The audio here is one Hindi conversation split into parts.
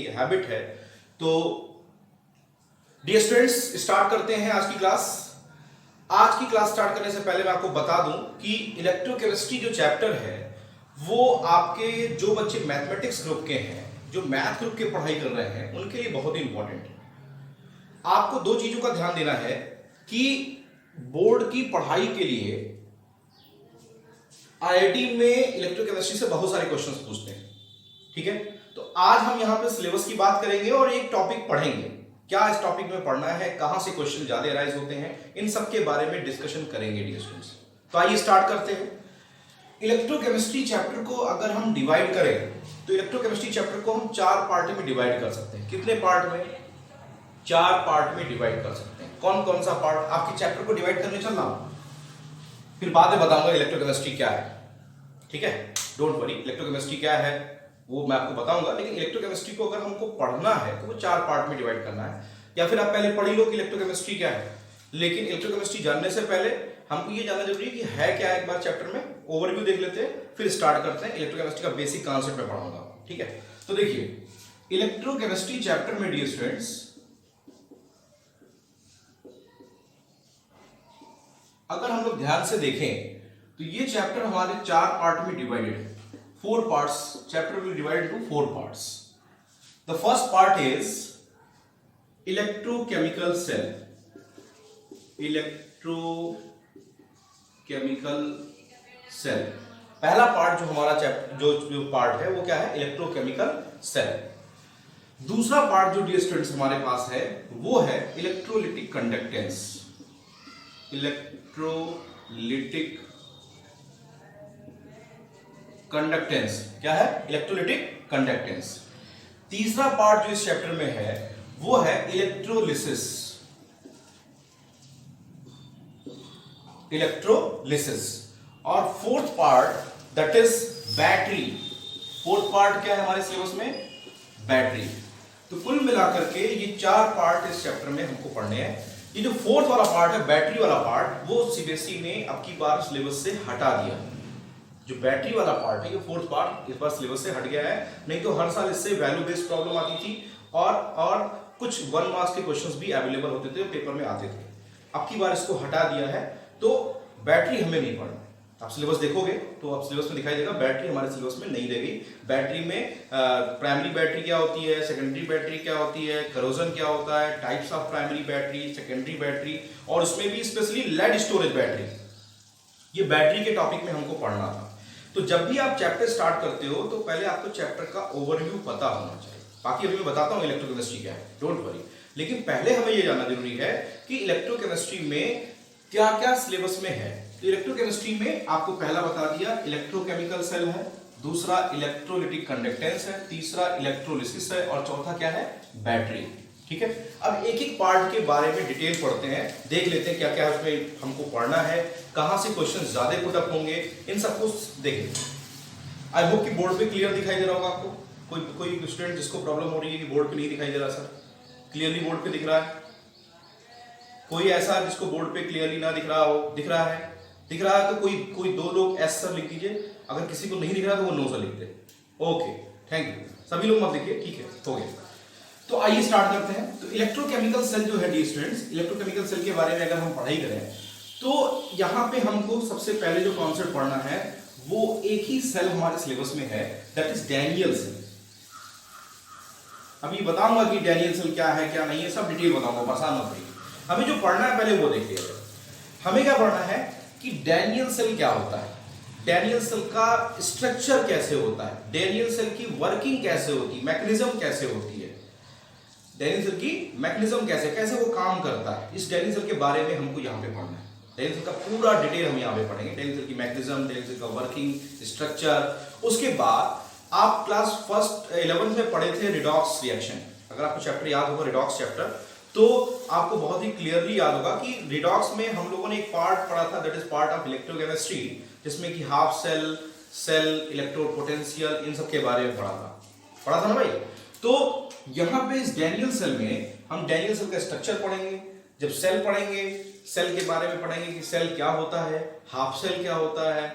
हैबिट है। तो डियर स्टूडेंट्स, स्टार्ट करते हैं आज की क्लास। आज की क्लास स्टार्ट करने से पहले मैं आपको बता दूं कि इलेक्ट्रोकेमिस्ट्री जो चैप्टर है वो आपके जो बच्चे मैथमेटिक्स ग्रुप के हैं, जो मैथ ग्रुप की पढ़ाई कर रहे हैं, उनके लिए बहुत ही इंपॉर्टेंट है। आपको दो चीजों का ध्यान देना है कि बोर्ड की पढ़ाई के लिए आईआईटी में इलेक्ट्रोकेमिस्ट्री से बहुत सारे क्वेश्चंस पूछते हैं, ठीक है। तो आज हम यहां पे सिलेबस की बात करेंगे और एक टॉपिक पढ़ेंगे, क्या इस टॉपिक में पढ़ना है, कहां से क्वेश्चन ज्यादा अराइज होते हैं, इन सब के बारे में डिस्कशन करेंगे डियर स्टूडेंट्स। तो आइए स्टार्ट करते हैं। इलेक्ट्रोकेमिस्ट्री चैप्टर को अगर हम डिवाइड करें तो इलेक्ट्रोकेमिस्ट्री चैप्टर को हम 4 पार्ट में डिवाइड कर सकते हैं। कितने पार्ट में? 4 पार्ट में डिवाइड कर सकते हैं। कौन कौन सा पार्ट? आपके चैप्टर को डिवाइड करने चल रहा हूं, फिर बाद में बताऊंगा इलेक्ट्रोकेमिस्ट्री क्या है, ठीक है। डोंट वरी, इलेक्ट्रोकेमिस्ट्री क्या है वो मैं आपको बताऊंगा, लेकिन इलेक्ट्रोकेमिस्ट्री को अगर हमको पढ़ना है तो वो 4 पार्ट में डिवाइड करना है। या फिर आप पहले पढ़ ही लो कि इलेक्ट्रोकेमिस्ट्री क्या है, लेकिन इलेक्ट्रोकेमिस्ट्री जानने से पहले हमको ये जानना जरूरी है कि है क्या। एक बार चैप्टर में ओवरव्यू देख लेते हैं, फिर स्टार्ट करते हैं। इलेक्ट्रोकेमिस्ट्री का बेसिक कॉन्सेप्ट में पढ़ाऊंगा, ठीक है। तो देखिए, इलेक्ट्रोकेमिस्ट्री चैप्टर में डियर स्टूडेंट्स अगर हम लोग ध्यान से देखें तो ये चैप्टर हमारे 4 पार्ट में डिवाइडेड है। 4 parts, chapter will divide into 4 parts. The first part is electrochemical cell. Electrochemical cell पहला पार्ट जो हमारा चैप्टर जो पार्ट है वो क्या है? Electrochemical cell. दूसरा पार्ट जो डियर स्टूडेंट्स हमारे पास है वो है इलेक्ट्रोलिटिक कंडक्टेंस। इलेक्ट्रोलिटिक कंडक्टेंस क्या है? Electrolytic conductance. तीसरा पार्ट जो इस चैप्टर में है वो है इलेक्ट्रोलिसिस। इलेक्ट्रोलिसिस। और fourth part that is battery. Fourth part क्या है हमारे सिलेबस में? बैटरी। तो कुल मिलाकर के ये 4 पार्ट इस चैप्टर में हमको पढ़ने हैं। ये जो फोर्थ वाला पार्ट है, बैटरी वाला पार्ट, वो सीबीएसई ने अब की बार सिलेबस से हटा दिया। जो बैटरी वाला पार्ट है, ये फोर्थ पार्ट इस बार सिलेबस से हट गया है। नहीं तो हर साल इससे वैल्यू बेस्ड प्रॉब्लम आती थी और कुछ 1 मार्क्स के क्वेश्चंस भी अवेलेबल होते थे, पेपर में आते थे। अब की बार इसको हटा दिया है, तो बैटरी हमें नहीं पढ़ना। आप सिलेबस देखोगे तो आप सिलेबस में दिखाई देगा बैटरी हमारे सिलेबस में नहीं रहेगी। बैटरी में प्राइमरी बैटरी क्या होती है, सेकेंडरी बैटरी क्या होती है, करोजन क्या होता है, types of primary battery, secondary battery, और उसमें भी स्पेशली लेड स्टोरेज बैटरी, ये बैटरी के टॉपिक में हमको पढ़ना था। तो जब भी आप चैप्टर स्टार्ट करते हो तो पहले आपको चैप्टर का ओवरव्यू पता होना चाहिए। बाकी अभी मैं बताता हूं इलेक्ट्रोकेमिस्ट्री क्या है, डोंट वरी। लेकिन पहले हमें यह जानना जरूरी है कि इलेक्ट्रोकेमिस्ट्री में क्या क्या सिलेबस में है। तो इलेक्ट्रोकेमिस्ट्री में आपको पहला बता दिया इलेक्ट्रोकेमिकल सेल है, दूसरा इलेक्ट्रोलिटिक कंडक्टेंस है, तीसरा इलेक्ट्रोलिसिस है, और चौथा क्या है? बैटरी, ठीक है। अब एक एक पार्ट के बारे में डिटेल पढ़ते हैं, देख लेते हैं क्या क्या उसमें हमको पढ़ना है, कहां से क्वेश्चन ज्यादा पुटअप होंगे, इन सबको देखें। आई होप कि बोर्ड पे क्लियर दिखाई दे रहा होगा आपको। कोई स्टूडेंट जिसको प्रॉब्लम हो रही है कि बोर्ड पे नहीं दिखाई दे रहा सर, क्लियरली बोर्ड पे दिख रहा है? कोई ऐसा जिसको बोर्ड पे क्लियरली ना दिख रहा हो? दिख रहा है? दिख रहा है तो कोई 2 लोग एस सर लिख दीजिए। अगर किसी को नहीं दिख रहा तो वो नो सर लिख दे। Okay, thank you. सभी लोग मत लिखिए, ठीक है, हो गया। तो आइए स्टार्ट करते हैं। तो इलेक्ट्रोकेमिकल सेल जो है डियर स्टूडेंट्स, इलेक्ट्रोकेमिकल सेल के बारे में अगर हम पढ़ाई करें तो यहां पे हमको सबसे पहले जो कॉन्सेप्ट पढ़ना है वो एक ही सेल हमारे सिलेबस में है, दैट इज डैनियल सेल। अभी बताऊंगा कि डैनियल सेल क्या है क्या नहीं है, सब डिटेल बताऊंगा, परेशान मत होइए। हमें जो पढ़ना है पहले वो देखिए। हमें क्या पढ़ना है कि डैनियल सेल क्या होता है, डैनियल सेल का स्ट्रक्चर कैसे होता है, डैनियल सेल की वर्किंग कैसे होती है, मैकेनिज्म कैसे होती है, डैनियल सेल की मैकेनिज्म कैसे वो काम करता है, इस डैनियल सेल के बारे में हमको यहाँ पे पढ़ना है। डैनियल सेल का पूरा डिटेल हम यहाँ पे पढ़ेंगे, डैनियल सेल की मैकेनिज्म, डैनियल सेल का वर्किंग स्ट्रक्चर। उसके बाद आप क्लास फर्स्ट 11th में पढ़े थे रिडॉक्स रिएक्शन। अगर आपको चैप्टर याद होगा रिडॉक्स चैप्टर, तो आपको बहुत ही क्लियरली याद होगा कि रिडॉक्स में हम लोगों ने एक पार्ट पढ़ा था, that is part of electrochemistry, जिसमें कि half cell, cell, electrode potential, इन सब के बारे में पढ़ा था ना भाई। तो यहां पे इस डैनियल सेल में हम डैनियल सेल का स्ट्रक्चर पढ़ेंगे। जब सेल पढ़ेंगे, सेल के बारे में पढ़ेंगे कि सेल क्या होता है, हाफ सेल क्या होता है,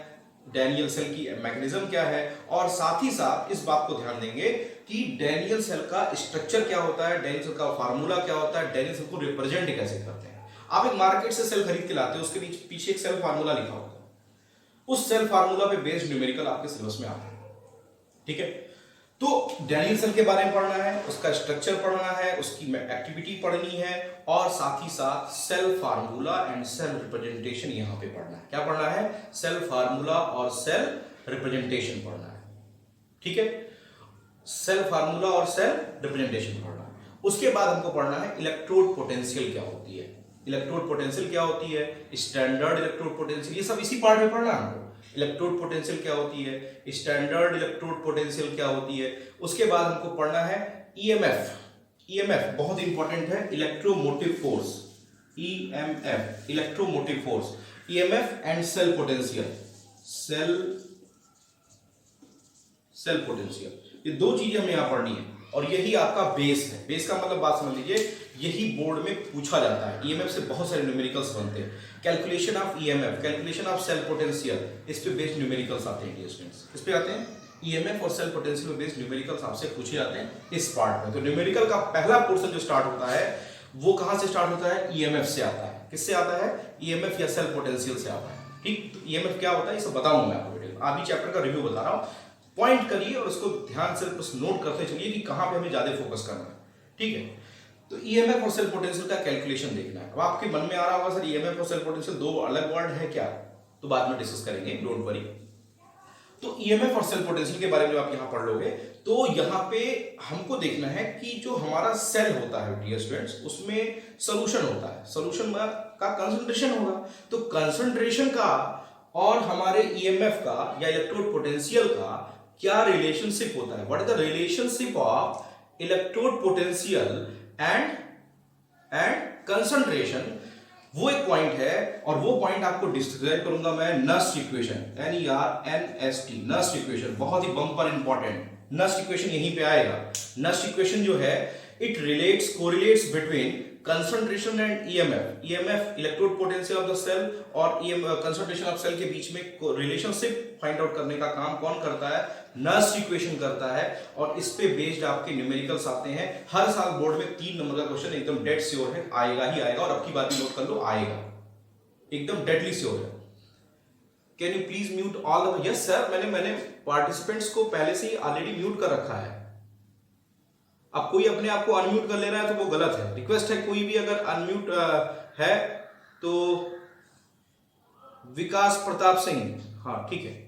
डैनियल सेल की मैकेनिज्म क्या है, और साथ ही साथ इस बात को ध्यान देंगे कि डैनियल सेल का स्ट्रक्चर क्या होता है, डैनियल सेल का फार्मूला क्या होता है, डैनियल सेल को रिप्रेजेंट कैसे करते हैं। आप एक मार्केट से सेल खरीद के लाते हो, उसके पीछे एक सेल फार्मूला लिखा होता है, उस सेल फार्मूला पे बेस्ड न्यूमेरिकल आपके सिलेबस में आता है। ठीक है, तो डैनियल सेल के बारे में पढ़ना है, उसका स्ट्रक्चर पढ़ना है, उसकी एक्टिविटी पढ़नी है, और साथ ही साथ cell formula and cell representation यहां पे पढ़ना है। क्या पढ़ना है? सेल फार्मूला और सेल रिप्रेजेंटेशन पढ़ना है। ठीक है, सेल फार्मूला और सेल रिप्रेजेंटेशन पढ़ना है। उसके बाद हमको पढ़ना है इलेक्ट्रोड पोटेंशियल क्या होती है, इलेक्ट्रोड पोटेंशियल क्या होती है, स्टैंडर्ड इलेक्ट्रोड पोटेंशियल, ये सब इसी पार्ट में पढ़ना है हमको। इलेक्ट्रोड पोटेंशियल क्या होती है, स्टैंडर्ड इलेक्ट्रोड पोटेंशियल क्या होती है। उसके बाद हमको पढ़ना है ईएमएफ, ईएमएफ बहुत इंपॉर्टेंट है, electromotive force, EMF electromotive force, EMF and cell potential, cell potential, ये दो चीजें हमें यहां पढ़नी है, और यही आपका बेस है। बेस का मतलब बात समझ लीजिए, यही बोर्ड में पूछा जाता है। ईएमएफ से बहुत सारे न्यूमेरिकल्स बनते हैं, calculation of EMF, calculation of cell potential, इस पे बेस्ड न्यूमेरिकल्स आते हैं स्टूडेंट्स, इस पे आते हैं ईएमएफ और सेल पोटेंशियल पे बेस्ड न्यूमेरिकल्स आपसे पूछे जाते हैं इस पार्ट में। तो न्यूमेरिकल का पहला पोर्शन जो स्टार्ट होता है वो कहां से स्टार्ट होता है? ईएमएफ से आता है। किससे आता है? ईएमएफ या सेल पोटेंशियल से आता है। ठीक, ईएमएफ क्या होता है ये सब बताऊंगा मैं आपको वीडियो में, अभी चैप्टर का रिव्यू बता रहा हूं, पॉइंट करिए और उसको ध्यान से बस नोट करते चलिए कि कहां पे हमें ज्यादा फोकस करना है। ठीक है, तो ईएमएफ और सेल पोटेंशियल का कैलकुलेशन देखना है। अब आपके मन में आ रहा होगा सर ईएमएफ और सेल पोटेंशियल दो अलग वर्ड है क्या? तो बाद में डिस्कस करेंगे, डोंट वरी। तो ईएमएफ और सेल पोटेंशियल के बारे में आप यहां पढ़ लोगे तो यहां पे हमको देखना है कि जो हमारा सेल होता है डियर स्टूडेंट्स, उसमें सोल्यूशन होता है, सोल्यूशन का कंसंट्रेशन होगा। तो कंसंट्रेशन का और हमारे ईएमएफ का या इलेक्ट्रोड पोटेंशियल का क्या रिलेशनशिप होता है? What is the relationship of electrode potential and concentration, वो एक पॉइंट है, और वो पॉइंट आपको डिस्क्राइब करूंगा मैं Nernst equation, NERNST, Nernst equation, बहुत ही बम्पर इंपॉर्टेंट। नस्ट इक्वेशन यहीं पे आएगा। नस्ट इक्वेशन जो है it relates, correlates between concentration and EMF, EMF electrode potential of the cell और कंसंट्रेशन ऑफ सेल के बीच में रिलेशनशिप फाइंड आउट करने का काम कौन करता है? नस्ट इक्वेशन करता है, और इस पे बेस्ड आपके न्यूमेरिकल्स आते हैं। हर साल बोर्ड में 3 नंबर का क्वेश्चन एकदम डेड श्योर है, आएगा ही आएगा, और अब की बात भी नोट कर लो, आएगा, एकदम डेडली श्योर है। Can you please mute all? Yes sir, मैंने पार्टिसिपेंट्स को पहले से ही ऑलरेडी म्यूट कर रखा है। अब कोई अपने आप को अनम्यूट कर ले रहा है तो वो गलत है। रिक्वेस्ट है, कोई भी अगर अनम्यूट है तो विकास प्रताप सिंह, हाँ ठीक है।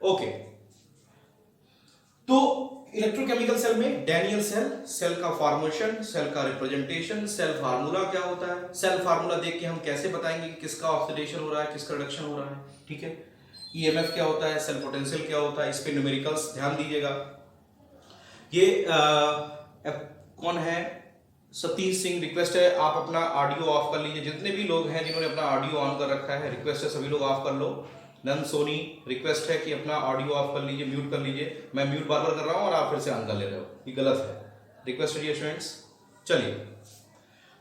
ओके, तो इलेक्ट्रोकेमिकल सेल में डैनियल सेल, सेल का फॉर्मेशन, सेल का रिप्रेजेंटेशन, सेल फार्मूला क्या होता है, सेल फार्मूला देख के हम कैसे बताएंगे कि किसका ऑक्सीडेशन हो रहा है, किसका रिडक्शन हो रहा है। ठीक है, ईएमएफ क्या होता है, सेल पोटेंशियल क्या होता है, इस पे न्यूमेरिकल्स ध्यान दीजिएगा। ये कौन है? सतीश सिंह, रिक्वेस्ट है आप अपना ऑडियो ऑफ कर लीजिए। जितने भी लोग हैं जिन्होंने अपना ऑडियो ऑन कर रखा है, रिक्वेस्ट है सभी लोग ऑफ कर लो। नंद सोनी, रिक्वेस्ट है कि अपना ऑडियो ऑफ कर लीजिए, म्यूट कर लीजिए। मैं म्यूट बार बार कर रहा हूं और आप फिर से ऑन कर ले रहे हो, ये गलत है। रिक्वेस्ट है स्टूडेंट्स। चलिए,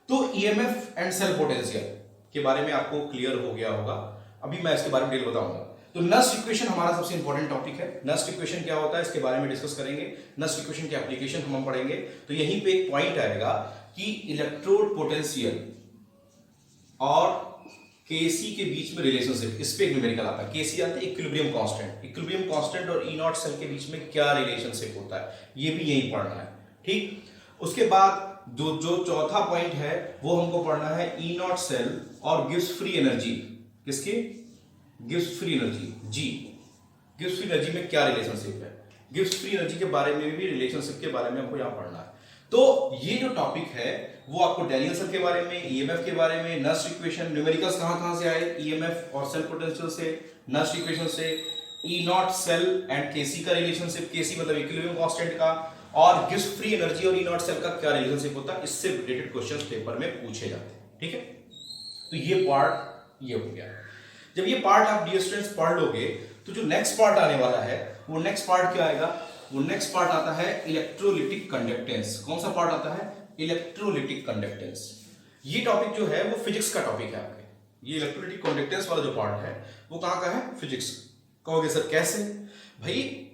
तो ईएमएफ एंड सेल पोटेंशियल के बारे में आपको क्लियर हो गया होगा। अभी मैं इसके बारे में डिटेल बताऊंगा। तो नस्ट इक्वेशन हमारा सबसे इंपॉर्टेंट टॉपिक है। नस्ट इक्वेशन क्या होता है इसके बारे में डिस्कस करेंगे। नस्ट इक्वेशन के एप्लीकेशन हम पढ़ेंगे। तो यहीं पे एक पॉइंट आएगा कि इलेक्ट्रोड पोटेंशियल और केसी के बीच में रिलेशनशिप, इस पे एक न्यूमेरिकल आता है। केसी आता है इक्विलिब्रियम कांस्टेंट, इक्विलिब्रियम कांस्टेंट और ई नॉट सेल के बीच में क्या रिलेशनशिप होता है, ये भी यही पढ़ना है। ठीक, उसके बाद जो चौथा पॉइंट है वो हमको पढ़ना है ई नॉट सेल और गिव्स फ्री एनर्जी। किसकी? गिव्स फ्री एनर्जी, जी। गिव्स फ्री एनर्जी में क्या रिलेशनशिप है, गिव्स फ्री एनर्जी के बारे में भी, रिलेशनशिप के बारे में हमको यहां पढ़ना है। तो ये जो टॉपिक है वो आपको डैनियल सेल के बारे में, ईएमएफ के बारे में, नस्ट इक्वेशन, न्यूमेरिकल्स कहां से आए, ईएमएफ और सेल पोटेंशियल से, नस्ट इक्वेशन से, ई नॉट सेल एंड केसी का रिलेशनशिप, केसी मतलब इक्विलिब्रियम कांस्टेंट का, और गिव्स फ्री एनर्जी और ई नॉट सेल का क्या रिलेशनशिप होता है, इससे रिलेटेड क्वेश्चंस पेपर में पूछे जाते हैं। ठीक है, तो ये पार्ट ये हो गया। जब ये पार्ट आप डियर स्टूडेंट्स पढ़ लोगे तो जो नेक्स्ट पार्ट आने वाला है वो नेक्स्ट पार्ट क्या आएगा, वो नेक्स्ट पार्ट आता है इलेक्ट्रोलिटिक कंडक्टेंस। कौन सा पार्ट आता है? Electrolytic conductance. ये टॉपिक जो है वो फिजिक्स का टॉपिक है आपके, ये इलेक्ट्रोलिटिक कंडक्टेंस वाला जो पार्ट है वो कहाँ का है, फिजिक्स। कहोगे सर कैसे? भाई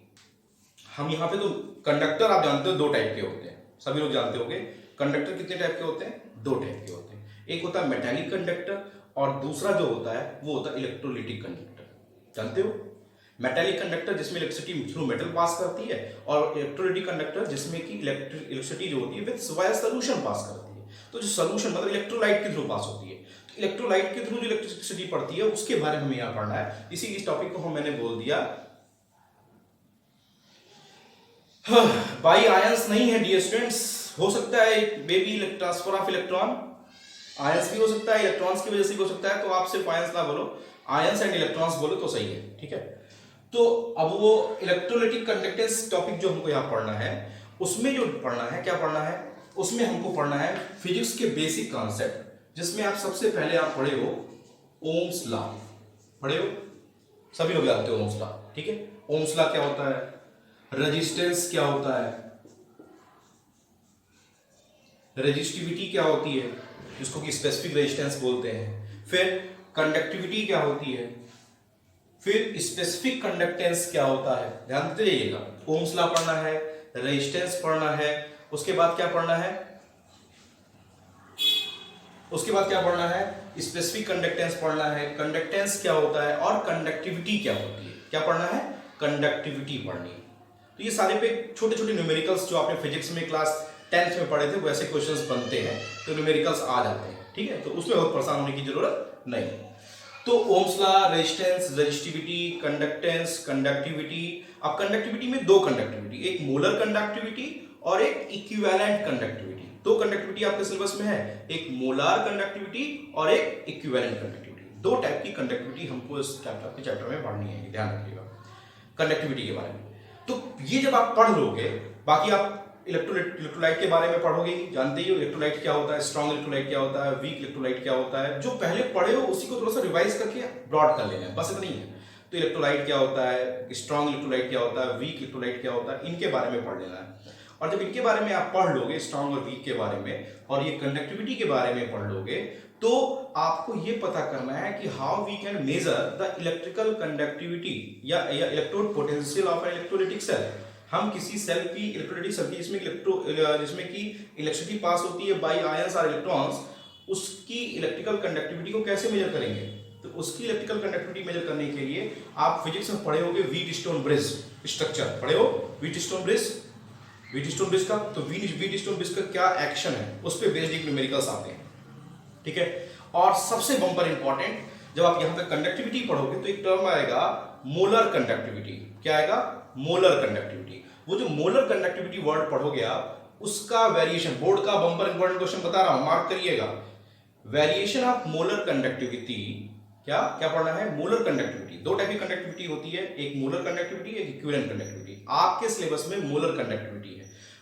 हम यहाँ पे तो कंडक्टर आप जानते हो दो टाइप के होते हैं, सभी लोग जानते होंगे। कंडक्टर कितने टाइप के होते हैं? दो टाइप के होते हैं। एक होता है मेटालिक कंडक्टर और दूसरा जो होता है वो होता है इलेक्ट्रोलिटिक कंडक्टर। जानते हो, मेटालिक कंडक्टर जिसमें इलेक्ट्रिसिटी थ्रू मेटल पास करती है, और इलेक्ट्रोलिटिक कंडक्टर जिसमें कि इलेक्ट्रिसिटी जो होती है विद वाया सोल्यूशन पास करती है। तो जो सोल्यूशन मतलब इलेक्ट्रोलाइट के थ्रू पास होती है, तो इलेक्ट्रोलाइट के थ्रू जो इलेक्ट्रिसिटी पड़ती है उसके बारे में हमें यहाँ पढ़ना है। इसी इस टॉपिक को मैंने बोल दिया बाई आयंस नहीं है डियर स्टूडेंट्स, हो सकता है baby transfer of electron, ions भी हो सकता है, इलेक्ट्रॉन्स की वजह से भी हो सकता है। तो आप सिर्फ आयंस ना बोलो, आयंस एंड इलेक्ट्रॉन्स बोलो तो सही है, ठीक है। तो अब वो इलेक्ट्रोलाइटिक कंडक्टेंस टॉपिक जो हमको यहाँ पढ़ना है, उसमें जो पढ़ना है, क्या पढ़ना है, उसमें हमको पढ़ना है फिजिक्स के बेसिक कॉन्सेप्ट, जिसमें आप सबसे पहले आप पढ़े हो ओम्स लॉ, पढ़े हो, सभी लोग जानते हो ओम्स लॉ, ठीक है। ओम्स लॉ क्या होता है, रेजिस्टेंस क्या होता है, रेजिस्टिविटी क्या होती है जिसको कि स्पेसिफिक रेजिस्टेंस बोलते हैं, फिर कंडक्टिविटी क्या होती है, फिर स्पेसिफिक कंडक्टेंस क्या होता है, ध्यान देते जाइएगा। ओम्स लॉ पढ़ना है, रेजिस्टेंस पढ़ना है, उसके बाद क्या पढ़ना है, उसके बाद क्या पढ़ना है, स्पेसिफिक कंडक्टेंस पढ़ना है, कंडक्टेंस क्या होता है और कंडक्टिविटी क्या होती है, क्या पढ़ना है, कंडक्टिविटी पढ़नी है। तो ये सारे पे छोटे छोटे न्यूमेरिकल्स जो आपने फिजिक्स में क्लास 10th में पढ़े थे वैसे क्वेश्चंस बनते हैं, तो न्यूमेरिकल्स आ जाते हैं, ठीक है। तो उसमें बहुत परेशान होने की जरूरत नहीं। तो ohms law, resistance, resistivity, conductance, conductivity. अब कंडक्टिविटी में दो कंडक्टिविटी, एक मोलर कंडक्टिविटी और एक इक्विवेलेंट कंडक्टिविटी। दो कंडक्टिविटी आपके सिलेबस में है, एक मोलार कंडक्टिविटी और एक इक्विवेलेंट कंडक्टिविटी। दो टाइप की कंडक्टिविटी हमको इस चैप्टर में पढ़नी है, ध्यान रखिएगा कंडक्टिविटी के बारे में। तो ये जब आप पढ़ लोगे, बाकी आप इलेक्ट्रोलाइट के बारे में पढ़ोगे, जानते ही हो इलेक्ट्रोलाइट क्या होता है, स्ट्रॉन्ग इलेक्ट्रोलाइट क्या होता है, वीक इलेक्ट्रोलाइट क्या होता है। जो पहले पढ़े हो उसी को थोड़ा सा रिवाइज करके ब्रॉड कर लेना है, बस इतना ही है। तो इलेक्ट्रोलाइट क्या होता है, स्ट्रॉन्ग इलेक्ट्रोलाइट क्या होता है, वीक इलेक्ट्रोलाइट क्या होता है, इनके बारे में पढ़ लेना है। और जब इनके बारे में आप पढ़ लोगे, स्ट्रॉन्ग और वीक के बारे में, और ये कंडक्टिविटी के बारे में पढ़ लोगे, तो आपको ये पता करना है कि how we can measure the electrical conductivity या electrode potential of an electrolytic cell. हम किसी सेल की इलेक्ट्रोलाइटिक सेल की जिसमें कि इलेक्ट्रिसिटी पास होती है बाय आयंस और इलेक्ट्रॉन्स, उसकी इलेक्ट्रिकल कंडक्टिविटी को कैसे मेजर करेंगे। तो उसकी इलेक्ट्रिकल कंडक्टिविटी मेजर करने के लिए आप फिजिक्स में पढ़े होगे व्हीटस्टोन ब्रिज स्ट्रक्चर, पढ़े हो व्हीटस्टोन ब्रिज का। तो व्हीटस्टोन ब्रिज का क्या एक्शन है, उस पर बेस्ड एक न्यूमेरिकल्स आते हैं, ठीक है। और सबसे बम्पर इंपॉर्टेंट, जब आप यहां पे कंडक्टिविटी पढ़ोगे तो एक टर्म आएगा मोलर कंडक्टिविटी। क्या आएगा, मोलर कंडक्टिविटी। वो जो मोलर कंडक्टिविटी वर्ड पढ़ोगे आप, उसका वेरिएशन, बोर्ड का बम्पर इंपॉर्टेंट क्वेश्चन बता रहा हूं, मार्क करिएगा। वेरिएशन ऑफ मोलर कंडक्टिविटी, क्या क्या पढ़ना है, मोलर कंडक्टिविटी। दो टाइप की कंडक्टिविटी होती है, एक मोलर कंडक्टिविटी, एक इक्विवेलेंट कंडक्टिविटी। आपके सिलेबस में मोलर कंडक्टिविटी है।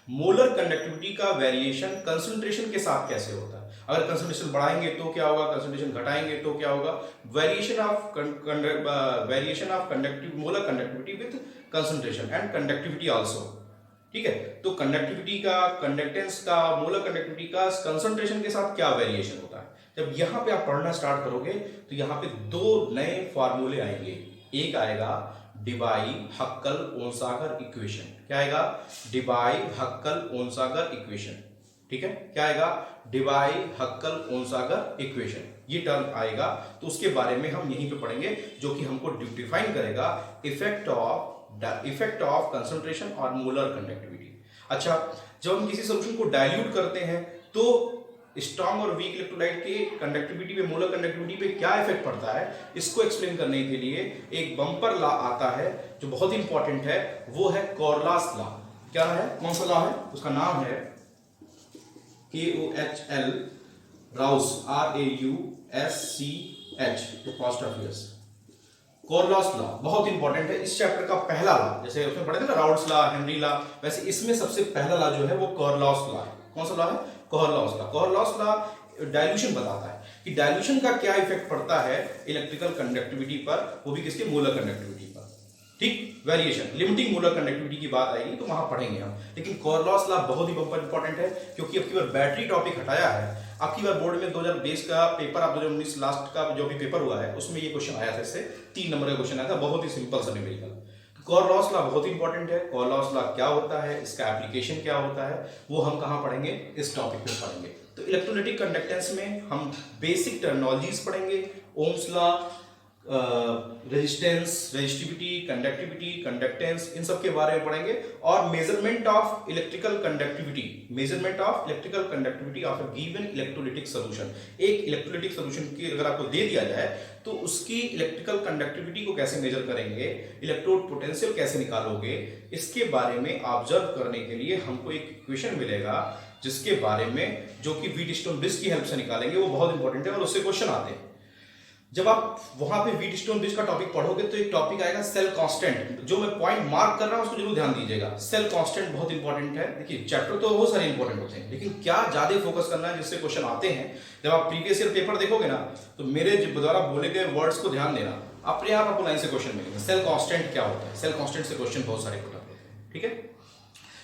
मोलर कंडक्टिविटी का वेरिएशन कंसंट्रेशन के साथ कैसे होता है, अगर कंसंट्रेशन बढ़ाएंगे तो क्या होगा, कंसंट्रेशन घटाएंगे तो क्या होगा। Variation of conductive molar conductivity with concentration and conductivity also, ठीक है। तो कंडक्टिविटी का, कंडक्टेंस का, मोलर कंडक्टिविटी का कंसंट्रेशन के साथ क्या वेरिएशन होता है। जब यहां पे आप पढ़ना स्टार्ट करोगे तो यहां पे दो नए फॉर्मूले आएंगे। एक आएगा डिबाई-हक्कल-ओनसागर इक्वेशन। क्या आएगा, डिबाई-हक्कल-ओनसागर इक्वेशन, ठीक है। क्या आएगा, डिबाई-हक्कल-ओनसागर इक्वेशन, ये टर्म आएगा। तो उसके बारे में हम यहीं पे पढ़ेंगे, जो कि हमको डिफाइन करेगा इफेक्ट ऑफ कंसंट्रेशन और मोलर कंडक्टिविटी। अच्छा, जब हम किसी सॉल्यूशन को डाइल्यूट करते हैं तो स्ट्रॉन्ग और वीक इलेक्ट्रोलाइट के कंडक्टिविटी पे, मोलर कंडक्टिविटी पे क्या इफेक्ट पड़ता है, इसको एक्सप्लेन करने के लिए एक बम्पर लॉ आता है जो बहुत इंपॉर्टेंट है, वो है कॉरलास लॉ। क्या है, कौन सा लॉ है, उसका नाम है KOHL राउस, RAUSCH। कॉरलास लॉ बहुत इंपॉर्टेंट है, इस चैप्टर का पहला लॉ। जैसे उसमें पढ़े थे ना राउल्स लॉ, हेनरी लॉ, वैसे इसमें सबसे पहला लॉ जो है वो कॉरलास लॉ है। कौन सा लॉ है, कॉरलास लॉ। कॉरलास लॉ डाइल्यूशन बताता है कि डाइल्यूशन का क्या इफेक्ट पड़ता है इलेक्ट्रिकल कंडक्टिविटी पर, वो भी किसके, मोलर कंडक्टिविटी पर। ठीक, वेरिएशन, लिमिटिंग मोलर कंडक्टिविटी की बात आएगी तो वहां पढ़ेंगे हम। लेकिन कोर लॉस लॉ बहुत ही इंपॉर्टेंट है, क्योंकि अब की बार बैटरी टॉपिक हटाया है। आपकी बार बोर्ड में 2020 का पेपर, आप 2019 लास्ट का जो भी पेपर हुआ है उसमें ये क्वेश्चन आया था, इससे 3 नंबर का क्वेश्चन आया था, बहुत ही सिंपल सा न्यूमेरिकल। कोर लॉस लॉ बहुत इंपॉर्टेंट है। कोर लॉस लॉ क्या होता है, इसका एप्लीकेशन क्या होता है, वो हम कहाँ पढ़ेंगे, इस टॉपिक पे पढ़ेंगे। तो इलेक्ट्रोलाइटिक कंडक्टेंस में हम बेसिक टर्मिनोलॉजीज पढ़ेंगे, Ohm's law, resistance, resistivity, conductivity, conductance, इन सब के बारे में पढ़ेंगे। और measurement of electrical conductivity, measurement of electrical conductivity of a given electrolytic solution. एक इलेक्ट्रोलाइटिक सॉल्यूशन की अगर आपको दे दिया जाए तो उसकी इलेक्ट्रिकल कंडक्टिविटी को कैसे मेजर करेंगे, इलेक्ट्रोड पोटेंशियल कैसे निकालोगे, इसके बारे में ऑब्जर्व करने के लिए हमको एक इक्वेशन मिलेगा, जिसके बारे में जो कि व्हीटस्टोन ब्रिज की हेल्प से निकालेंगे, वो बहुत इंपॉर्टेंट है और उससे क्वेश्चन आते हैं। जब आप वहां पे व्हीटस्टोन ब्रिज का टॉपिक पढ़ोगे तो एक टॉपिक आएगा सेल कांस्टेंट। जो मैं पॉइंट मार्क कर रहा हूं उसको जरूर ध्यान दीजिएगा। सेल कांस्टेंट बहुत इंपॉर्टेंट है। देखिए चैप्टर तो बहुत सारे इंपॉर्टेंट होते हैं, लेकिन क्या ज्यादा फोकस करना है जिससे क्वेश्चन आते हैं। जब आप प्रीवियस ईयर पेपर देखोगे ना, तो मेरे द्वारा बोले गए वर्ड्स को ध्यान देना, अपने आप आपको लाइन से क्वेश्चन मिलेंगे। सेल कांस्टेंट क्या होता है, सेल कांस्टेंट से क्वेश्चन बहुत सारे पुट होते हैं, ठीक है।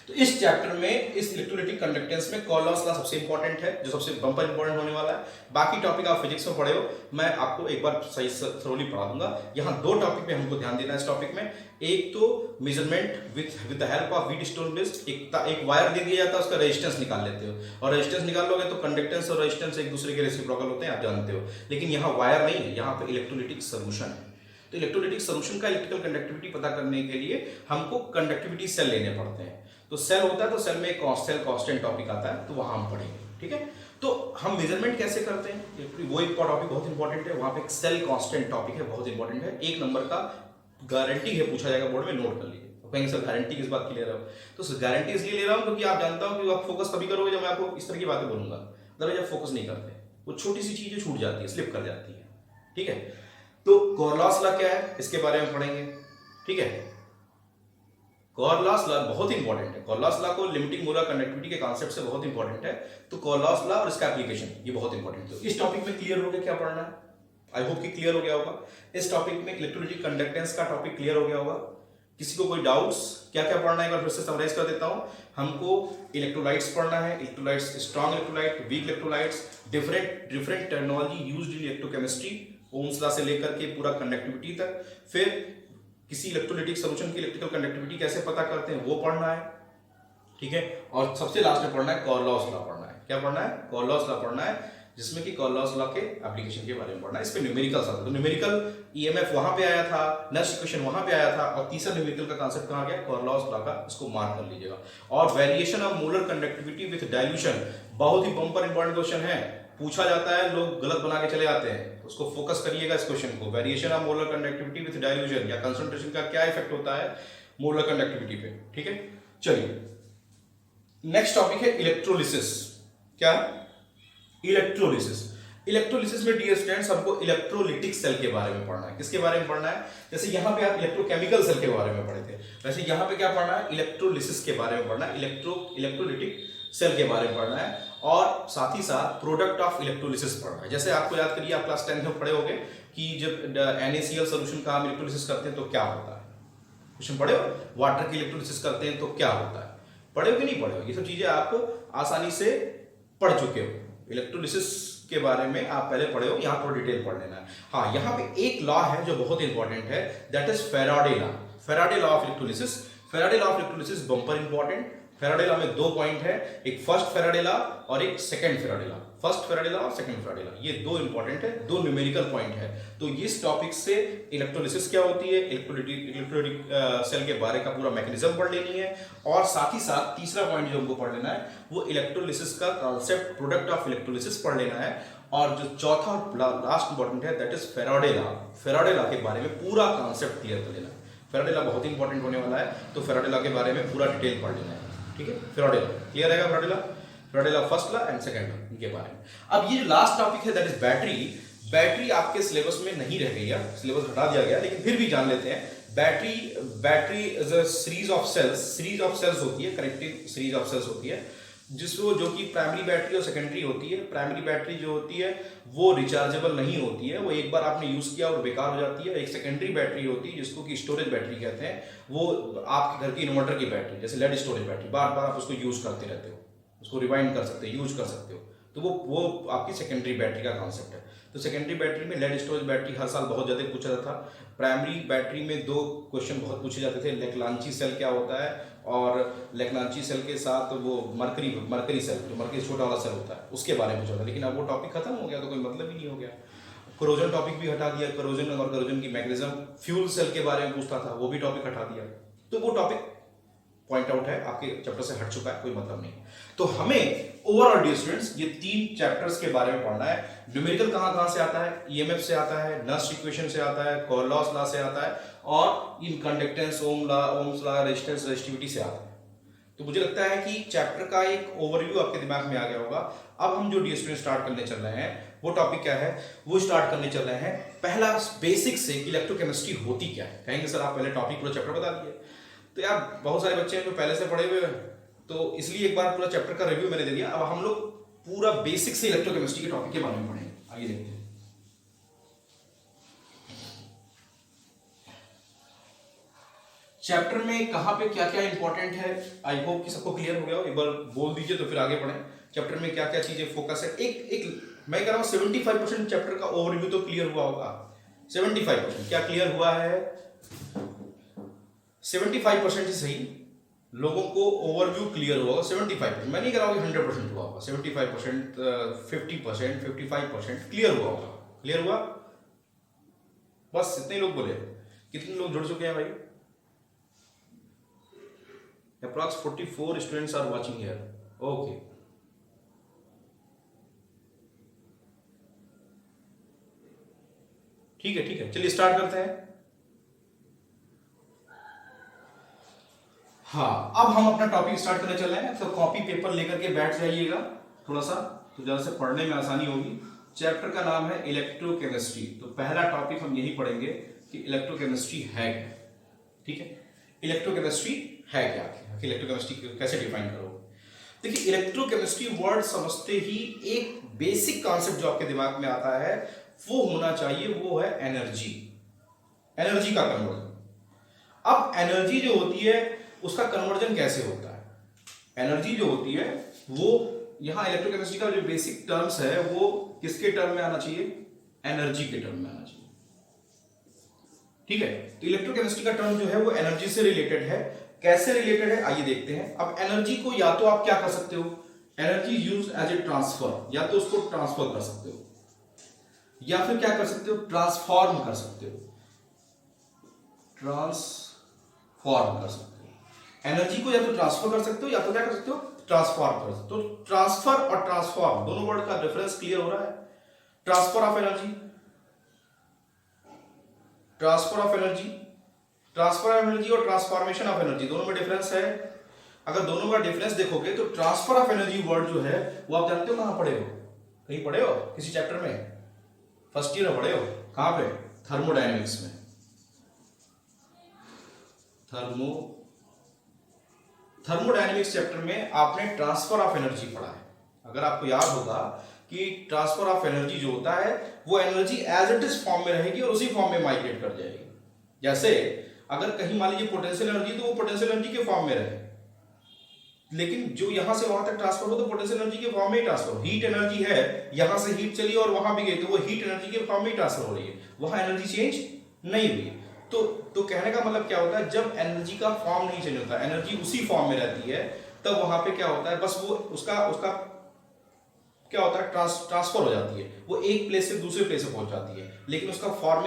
तो इस चैप्टर में, इस इलेक्ट्रोलाइटिक कंडक्टेंस में कोर लॉस लॉ सबसे इंपॉर्टेंट है, जो सबसे बम्पर इंपॉर्टेंट होने वाला है। बाकी टॉपिक आप फिजिक्स में पढ़े हो, मैं आपको एक बार सही थोड़ी पढ़ा दूंगा। यहाँ 2 टॉपिक पे हमको ध्यान देना है इस टॉपिक में। एक तो measurement with the help of Wheatstone bridge. एक वायर दे दिया जाता है, उसका रेजिस्टेंस निकाल लेते हो, और रेजिस्टेंस निकाल लोगे तो कंडक्टेंस और रेजिस्टेंस एक दूसरे के रेसिप्रोकल होते हैं, आप जानते हो। लेकिन यहाँ वायर नहीं है, यहाँ पे इलेक्ट्रोलाइटिक सॉल्यूशन है। तो इलेक्ट्रोलाइटिक सॉल्यूशन का इलेक्ट्रिकल कंडक्टिविटी पता करने के लिए हमको कंडक्टिविटी सेल लेने पड़ते हैं। तो सेल होता है, तो सेल में एक सेल कांस्टेंट टॉपिक आता है, तो वहां हम पढ़ेंगे, ठीक है। तो हम मेजरमेंट कैसे करते हैं, वो एक टॉपिक बहुत इंपॉर्टेंट है। वहां पे एक सेल कांस्टेंट टॉपिक है, बहुत इंपॉर्टेंट है। 1 नंबर का गारंटी है, पूछा जाएगा बोर्ड में, नोट कर लीजिए। तो कहेंगे सर गारंटी किस बात की ले रहा हूँ, तो गारंटी इसलिए ले रहा हूँ क्योंकि आप जानता हूँ कि आप फोकस तभी करोगे जब मैं आपको इस तरह की बातें बोलूंगा। अगर जब फोकस नहीं करते, वो छोटी सी चीजें छूट जाती है, स्लिप कर जाती है, ठीक है। तो कोर लॉस लॉ क्या है, इसके बारे में पढ़ेंगे, ठीक है। कोर लॉस लॉ बहुत इंपॉर्टेंट है। कोर लॉस लॉ को लिमिटिंग मोलर कंडक्टिविटी के कॉन्सेप्ट से बहुत इंपॉर्टेंट है। तो कोर लॉस लॉ और इसका एप्लीकेशन ये बहुत इंपॉर्टेंट है। तो इस टॉपिक में क्लियर हो गया क्या पढ़ना है, आई होप कि क्लियर हो गया होगा। इस टॉपिक में इलेक्ट्रोलाइटिक कंडक्टेंस का टॉपिक क्लियर हो गया होगा। किसी को कोई डाउट्स, क्या क्या पढ़ना है, एक बार फिर से समराइज कर देता हूं। हमको इलेक्ट्रोलाइट्स पढ़ना है, electrolytes, strong electrolyte, weak electrolytes, different technology used in electrochemistry, Ohm's law से लेकर के पूरा कंडक्टिविटी तक। फिर किसी इलेक्ट्रोलाइटिक सॉल्यूशन की इलेक्ट्रिकल कंडक्टिविटी कैसे पता करते हैं वो पढ़ना है, ठीक है। और सबसे लास्ट में पढ़ना है कोर लॉस लॉ पढ़ना है। क्या पढ़ना है, कोर लॉस लॉ पढ़ना है, जिसमें कि कोर लॉस लॉ के एप्लीकेशन के बारे में पढ़ना है। इस पे न्यूमेरिकल्स आता है, तो न्यूमेरिकल ईएमएफ वहां पे आया था, नेक्स्ट इक्वेशन वहां पे आया था, और तीसरा न्यूमेरिकल का कांसेप्ट कहां गया, कोर लॉस लॉ का, इसको मार्क कर लीजिएगा। और variation of molar conductivity with dilution बहुत ही बम्पर इंपॉर्टेंट क्वेश्चन है, पूछा जाता है, लोग गलत बना के चले जाते हैं, उसको फोकस करिएगा इस क्वेश्चन को। Variation of molar conductivity with dilution या कंसंट्रेशन का क्या इफेक्ट होता है मोलर कंडक्टिविटी पे, ठीक है। चलिए नेक्स्ट टॉपिक है इलेक्ट्रोलिसिस। क्या, इलेक्ट्रोलिसिस। इलेक्ट्रोलिसिस में डियर स्टूडेंट्स हमको इलेक्ट्रोलिटिक सेल के बारे में पढ़ना है। किसके बारे में पढ़ना है, जैसे यहां पे आप इलेक्ट्रोकेमिकल सेल के बारे में पढ़े थे, वैसे यहां पे क्या पढ़ना है, इलेक्ट्रोलिसिस के बारे में पढ़ना है, इलेक्ट्रोलिटिक सेल के बारे में पढ़ना है। और साथ ही साथ प्रोडक्ट ऑफ इलेक्ट्रोलिसिस पढ़ना है। जैसे आपको याद करिए, आप क्लास 10 में पढ़े होंगे कि जब NaCl सॉल्यूशन का हम इलेक्ट्रोलिसिस करते हैं तो क्या होता है, क्वेश्चन पढ़े हो, वाटर की इलेक्ट्रोलिसिस करते हैं तो क्या होता है, पढ़े हो कि नहीं पढ़े हो, ये सब चीजें आप आसानी से पढ़ चुके हो। इलेक्ट्रोलिसिस के बारे में आप पहले पढ़े हो, यहाँ थोड़ा डिटेल पढ़ लेना है। हाँ, यहाँ पे एक लॉ है जो बहुत इंपॉर्टेंट है, that is Faraday law. Faraday law of electrolysis. Faraday law of electrolysis bumper important. Faraday law में 2 पॉइंट है, एक फर्स्ट फैराडे लॉ और एक second Faraday law. First Faraday law और सेकंड फैराडे लॉ, ये 2 इंपॉर्टेंट है, 2 न्यूमेरिकल पॉइंट है। तो इस टॉपिक से इलेक्ट्रोलिसिस क्या होती है, इलेक्ट्रोलाइटिक सेल के बारे का पूरा मैकेनिज्म पढ़ लेनी है। और साथ ही साथ तीसरा पॉइंट जो हमको पढ़ लेना है वो इलेक्ट्रोलिसिस का कॉन्सेप्ट, प्रोडक्ट ऑफ इलेक्ट्रोलिसिस पढ़ लेना है। और जो चौथा और लास्ट इंपॉर्टेंट है that is Faraday law. Faraday law के बारे में पूरा कॉन्सेप्ट क्लियर कर लेना है। फैराडे लॉ बहुत इंपॉर्टेंट होने वाला है, तो फैराडे लॉ के बारे में पूरा डिटेल पढ़ लेना है, ठीक है। फैराडे लॉ क्लियर रहेगा, Faraday law first law and second law, इनके बारे में। अब ये लास्ट टॉपिक है दैट इज बैटरी। बैटरी आपके सिलेबस में नहीं रह गई है, सिलेबस हटा दिया गया, लेकिन फिर भी जान लेते हैं। Battery is a series of cells होती है, कनेक्टिव सीरीज ऑफ सेल्स होती है। जिसको जो कि प्राइमरी बैटरी और सेकेंडरी होती है। प्राइमरी बैटरी जो होती है वो रिचार्जेबल नहीं होती है, वो एक बार आपने यूज किया और बेकार हो जाती है। एक सेकेंडरी बैटरी होती है जिसको कि स्टोरेज बैटरी कहते हैं, वो आपके घर की इन्वर्टर की बैटरी, जैसे लेड स्टोरेज बैटरी, बार बार आप उसको यूज करते रहते हो, उसको रिवाइंड कर सकते हो, यूज कर सकते हो, तो वो आपकी सेकेंडरी बैटरी का कॉन्सेप्ट है। तो सेकेंडरी बैटरी में लेड स्टोरेज बैटरी हर साल बहुत ज़्यादा पूछा जाता था। प्राइमरी बैटरी में दो क्वेश्चन बहुत पूछे जाते थे, लेक्लांची सेल क्या होता है, और लेक्लांची सेल के साथ वो मरकरी सेल, जो मरकरी छोटा वाला सेल होता है, उसके बारे में पूछा था। लेकिन अब वो टॉपिक खत्म हो गया, तो कोई मतलब ही नहीं हो गया। कोरोजन टॉपिक भी हटा दिया, कोरोजन और कोरोजन की मैकेनिज्म। फ्यूल सेल के बारे में पूछता था, वो भी टॉपिक हटा दिया। तो वो टॉपिक पॉइंट आउट है, आपके चैप्टर से हट चुका है, कोई मतलब नहीं। तो हमें ओवरऑल डियर स्टूडेंट्स ये 3 चैप्टर्स के बारे में पढ़ना है। न्यूमेरिकल कहां से आता है, ईएमएफ से आता है, नस्ट इक्वेशन से आता है, कोरलॉस लॉ से आता है, और इन conductance, Ohm's law, resistance, resistivity से आता है। तो मुझे लगता है कि चैप्टर का एक ओवरव्यू आपके दिमाग में आ गया होगा। अब हम जो डियर स्टूडेंट स्टार्ट करने चल रहे हैं, वो टॉपिक क्या है, वो स्टार्ट करने चल रहे हैं पहला बेसिक से, इलेक्ट्रोकेमिस्ट्री होती क्या है। कहेंगे सर आप पहले टॉपिक पूरा चैप्टर बता दिए, तो यार बहुत सारे बच्चे हैं जो पहले से पढ़े हुए हैं, तो इसलिए एक बार पूरा चैप्टर का रिव्यू मैंने दे दिया। अब हम लोग पूरा बेसिक से इलेक्ट्रोकेमिस्ट्री के टॉपिक के बारे में पढ़ेंगे। आइए देखते हैं। चैप्टर में कहां पे क्या क्या इंपॉर्टेंट है, आई होप कि सबको क्लियर हो गया हो। एक बार बोल दीजिए तो फिर आगे बढ़ें। चैप्टर में क्या क्या चीजें फोकस है, एक मैं कह रहा हूं 75% चैप्टर का ओवरव्यू तो क्लियर हुआ होगा। 75% क्या क्लियर हुआ है, 75% ही सही, लोगों को ओवरव्यू क्लियर हुआ होगा 75%। मैं नहीं कह रहा हूं कि 100% हुआ होगा, 75%, 50%, 55% क्लियर हुआ होगा। क्लियर हुआ, बस इतने लोग बोले। कितने लोग जुड़ चुके हैं भाई? Approx 44 students are watching here. Okay. ठीक है, चलिए स्टार्ट करते हैं। हाँ, अब हम अपना टॉपिक स्टार्ट करने चल रहे हैं, तो कॉपी पेपर लेकर के बैठ जाइएगा थोड़ा सा, तो जरा से पढ़ने में आसानी होगी। चैप्टर का नाम है इलेक्ट्रोकेमिस्ट्री। तो पहला टॉपिक हम यही पढ़ेंगे कि इलेक्ट्रोकेमिस्ट्री है क्या। ठीक है, इलेक्ट्रोकेमिस्ट्री है क्या, इलेक्ट्रोकेमिस्ट्री कैसे डिफाइन करोगे। देखिए, इलेक्ट्रोकेमिस्ट्री वर्ड समझते ही एक बेसिक कॉन्सेप्ट जो आपके दिमाग में आता है वो होना चाहिए, वो है एनर्जी। एनर्जी का कन्वर्जन। अब एनर्जी जो होती है उसका कन्वर्जन कैसे होता है। एनर्जी जो होती है वो यहां इलेक्ट्रोकेमिस्ट्री का जो बेसिक टर्म्स है वो किसके टर्म में आना चाहिए, एनर्जी के टर्म में आना चाहिए। ठीक है, तो इलेक्ट्रोकेमिस्ट्री का टर्म जो है वो एनर्जी से रिलेटेड है। कैसे रिलेटेड है आइए देखते हैं। अब एनर्जी को या तो आप क्या कर सकते हो, energy use as a transfer, या तो उसको ट्रांसफर कर सकते हो, या फिर क्या कर सकते हो, ट्रांसफॉर्म कर सकते हो। ट्रांसफॉर्म कर सकते हो एनर्जी को, या तो ट्रांसफर कर सकते हो या तो क्या कर सकते हो, ट्रांसफॉर्म कर सकते हो। तो ट्रांसफर और ट्रांसफॉर्म दोनों वर्ड का डिफरेंस क्लियर हो रहा है। Transfer of energy, transfer of energy, transfer of energy और ट्रांसफॉर्मेशन ऑफ एनर्जी दोनों में डिफरेंस है। अगर दोनों का डिफरेंस देखोगे तो ट्रांसफर ऑफ एनर्जी वर्ड जो है वो आप जानते हो कहां पढ़े हो, कहीं पढ़े हो किसी चैप्टर में, फर्स्ट ईयर में पढ़े हो, कहां पे, थर्मोडायनेमिक्स में। थर्मोडायनेमिक्स चैप्टर में आपने ट्रांसफर ऑफ एनर्जी पढ़ा है। अगर आपको याद होगा कि ट्रांसफर ऑफ एनर्जी जो होता है वो energy as it is form में रहेगी और उसी फॉर्म में माइग्रेट कर जाएगी। जैसे अगर कहीं मान लीजिए पोटेंशियल एनर्जी, तो वो पोटेंशियल एनर्जी के फॉर्म में रहे, लेकिन जो यहां से वहां तक ट्रांसफर हो तो पोटेंशियल एनर्जी के फॉर्म में ही ट्रांसफर हो। हीट एनर्जी है, यहां से हीट चली और वहां भी गई, तो वो हीट एनर्जी के फॉर्म में ही ट्रांसफर हो रही है, वहां एनर्जी चेंज नहीं हुई। तो कहने का मतलब क्या होता है, जब एनर्जी का फॉर्म नहीं चेंज होता, एनर्जी उसी फॉर्म में रहती है, तब वहां पे क्या होता है, बस वो उसका क्या होता है, ट्रांसफर हो जाती है, वो एक प्लेस से दूसरे प्लेस से पहुंच जाती है, लेकिन उसका फॉर्म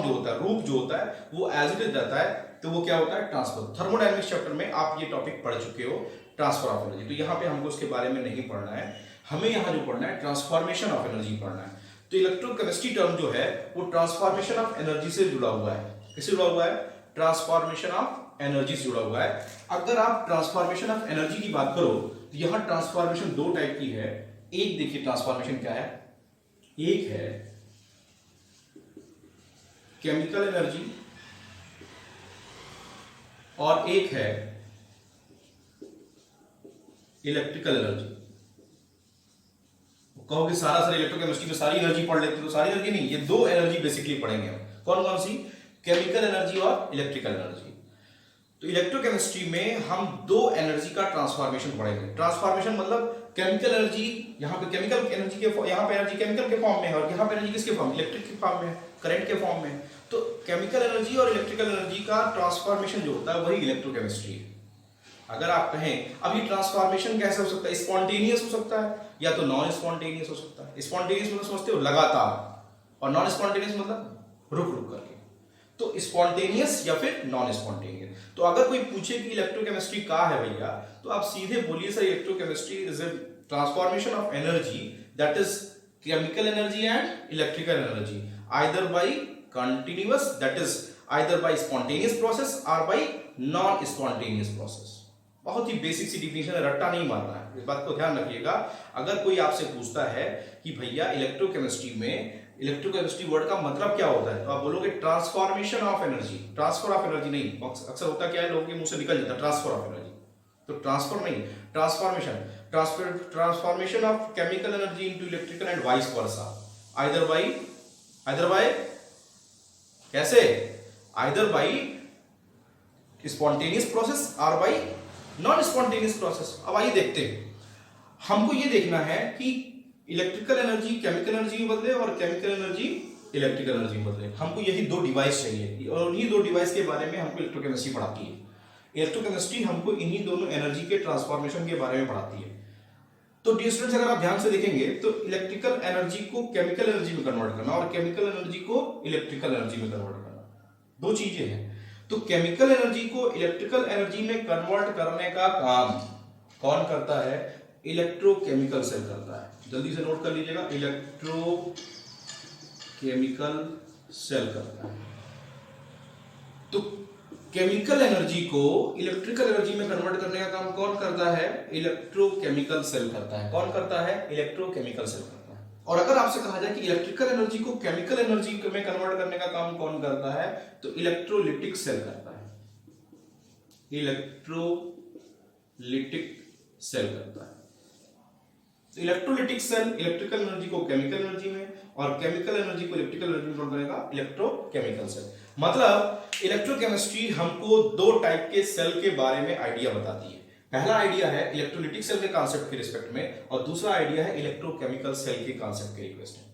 जो होता है, रूप जो होता है वो एज इट इज रहता है। तो वो क्या होता है, ट्रांसफर। थर्मोडायनेमिक्स चैप्टर में आप ये टॉपिक पढ़ चुके हो, ट्रांसफर ऑफ एनर्जी। तो यहाँ पे हमको उसके बारे में नहीं पढ़ना है, हमें यहाँ जो पढ़ना है ट्रांसफॉर्मेशन ऑफ एनर्जी पढ़ना है। तो इलेक्ट्रोकेमिस्ट्री टर्म जो है वो ट्रांसफॉर्मेशन ऑफ एनर्जी से जुड़ा हुआ है। किससे जुड़ा हुआ है, ट्रांसफॉर्मेशन ऑफ एनर्जी से जुड़ा हुआ है। अगर आप ट्रांसफॉर्मेशन ऑफ एनर्जी की बात करो तो यहाँ ट्रांसफॉर्मेशन दो टाइप की है। एक देखिए ट्रांसफॉर्मेशन क्या है, एक है केमिकल एनर्जी और एक है इलेक्ट्रिकल एनर्जी। कहोगे सारा सर इलेक्ट्रोकेमिस्ट्री में सारी एनर्जी पढ़ लेते, तो सारी एनर्जी नहीं, ये दो एनर्जी बेसिकली पढ़ेंगे हम। कौन कौन सी? केमिकल एनर्जी और इलेक्ट्रिकल एनर्जी। तो इलेक्ट्रोकेमिस्ट्री में हम दो एनर्जी का ट्रांसफॉर्मेशन पढ़ेंगे। ट्रांसफॉर्मेशन मतलब केमिकल एनर्जी, यहाँ पे केमिकल एनर्जी के, यहाँ पे एनर्जी केमिकल के फॉर्म में है और यहाँ पे एनर्जी किसके फॉर्म? इलेक्ट्रिक के फॉर्म में, करंट के फॉर्म में। तो केमिकल एनर्जी और इलेक्ट्रिकल एनर्जी का ट्रांसफॉर्मेशन जो होता है वही इलेक्ट्रोकेमिस्ट्री है। अगर आप कहें अब ये ट्रांसफॉर्मेशन कैसे हो सकता है? स्पॉन्टेनियस हो सकता है या तो नॉन स्पॉन्टेनियस हो सकता है। स्पॉन्टेनियस मतलब समझते हो लगातार, और नॉन स्पॉन्टेनियस मतलब रुक रुक करके। तो स्पॉन्टेनियस या फिर नॉन स्पॉन्टेनियस। तो अगर कोई पूछे कि इलेक्ट्रोकेमिस्ट्री क्या है भैया, तो आप सीधे बोलिए sir electrochemistry is a transformation of energy that is chemical energy and electrical energy either bye continuous that is either bye spontaneous process और बाय नॉन स्पॉन्टेनियस प्रोसेस। बहुत ही बेसिक सी डिफिनेशन है, रट्टा नहीं मारना है, इस बात को ध्यान रखिएगा। अगर कोई आपसे पूछता है कि भैया इलेक्ट्रोकेमिस्ट्री में इलेक्ट्रोकेमिस्ट्री वर्ड का मतलब क्या होता है, तो आप बोलोगे transformation of energy. Transfer of energy नहीं, अक्सर होता क्या है लोगों के मुंह से निकल जाता है ट्रांसफर ऑफ एनर्जी, तो ट्रांसफर नहीं, transformation. Transformation of chemical energy into electrical and vice versa either bye कैसे? आइदर बाय स्पॉन्टेनियस प्रोसेस और बाय नॉन स्पॉन्टेनियस प्रोसेस। अब आइए देखते हैं, हमको ये देखना है कि इलेक्ट्रिकल एनर्जी केमिकल एनर्जी में बदले और केमिकल एनर्जी इलेक्ट्रिकल एनर्जी में बदले। हमको यही दो डिवाइस चाहिए और उन्हीं दो डिवाइस के बारे में हमको इलेक्ट्रोकेमिस्ट्री पढ़ाती है। इलेक्ट्रोकेमिस्ट्री हमको इन्हीं दोनों एनर्जी के ट्रांसफॉर्मेशन के बारे में पढ़ाती है। तो डियर स्टूडेंट्स, अगर आप ध्यान से देखेंगे तो इलेक्ट्रिकल एनर्जी को केमिकल एनर्जी में कन्वर्ट करना और केमिकल एनर्जी को इलेक्ट्रिकल एनर्जी में कन्वर्ट करना दो चीजें हैं। तो केमिकल एनर्जी को इलेक्ट्रिकल एनर्जी में कन्वर्ट करने का काम कौन करता है? इलेक्ट्रोकेमिकल सेल करता है। जल्दी से नोट कर लीजिएगा, इलेक्ट्रोकेमिकल सेल करता है। तो केमिकल एनर्जी को इलेक्ट्रिकल एनर्जी में कन्वर्ट करने का काम कौन करता है? इलेक्ट्रोकेमिकल सेल करता है। कौन करता है? इलेक्ट्रोकेमिकल सेल करता है। और अगर आपसे कहा जाए कि इलेक्ट्रिकल एनर्जी को केमिकल एनर्जी में कन्वर्ट करने का काम कौन करता है, तो इलेक्ट्रोलिटिक सेल करता है। इलेक्ट्रोलिटिक सेल करता है। तो इलेक्ट्रोलिटिक सेल इलेक्ट्रिकल एनर्जी को केमिकल एनर्जी में और केमिकल एनर्जी को इलेक्ट्रिकल एनर्जी में कन्वर्ट करेगा इलेक्ट्रोकेमिकल सेल। मतलब इलेक्ट्रोकेमिस्ट्री हमको दो टाइप के सेल के बारे में आइडिया बताती है। पहला आइडिया है इलेक्ट्रोलिटिक सेल के कॉन्सेप्ट के रिस्पेक्ट में और दूसरा आइडिया है इलेक्ट्रोकेमिकल सेल के कॉन्सेप्ट के रिक्वेस्ट में।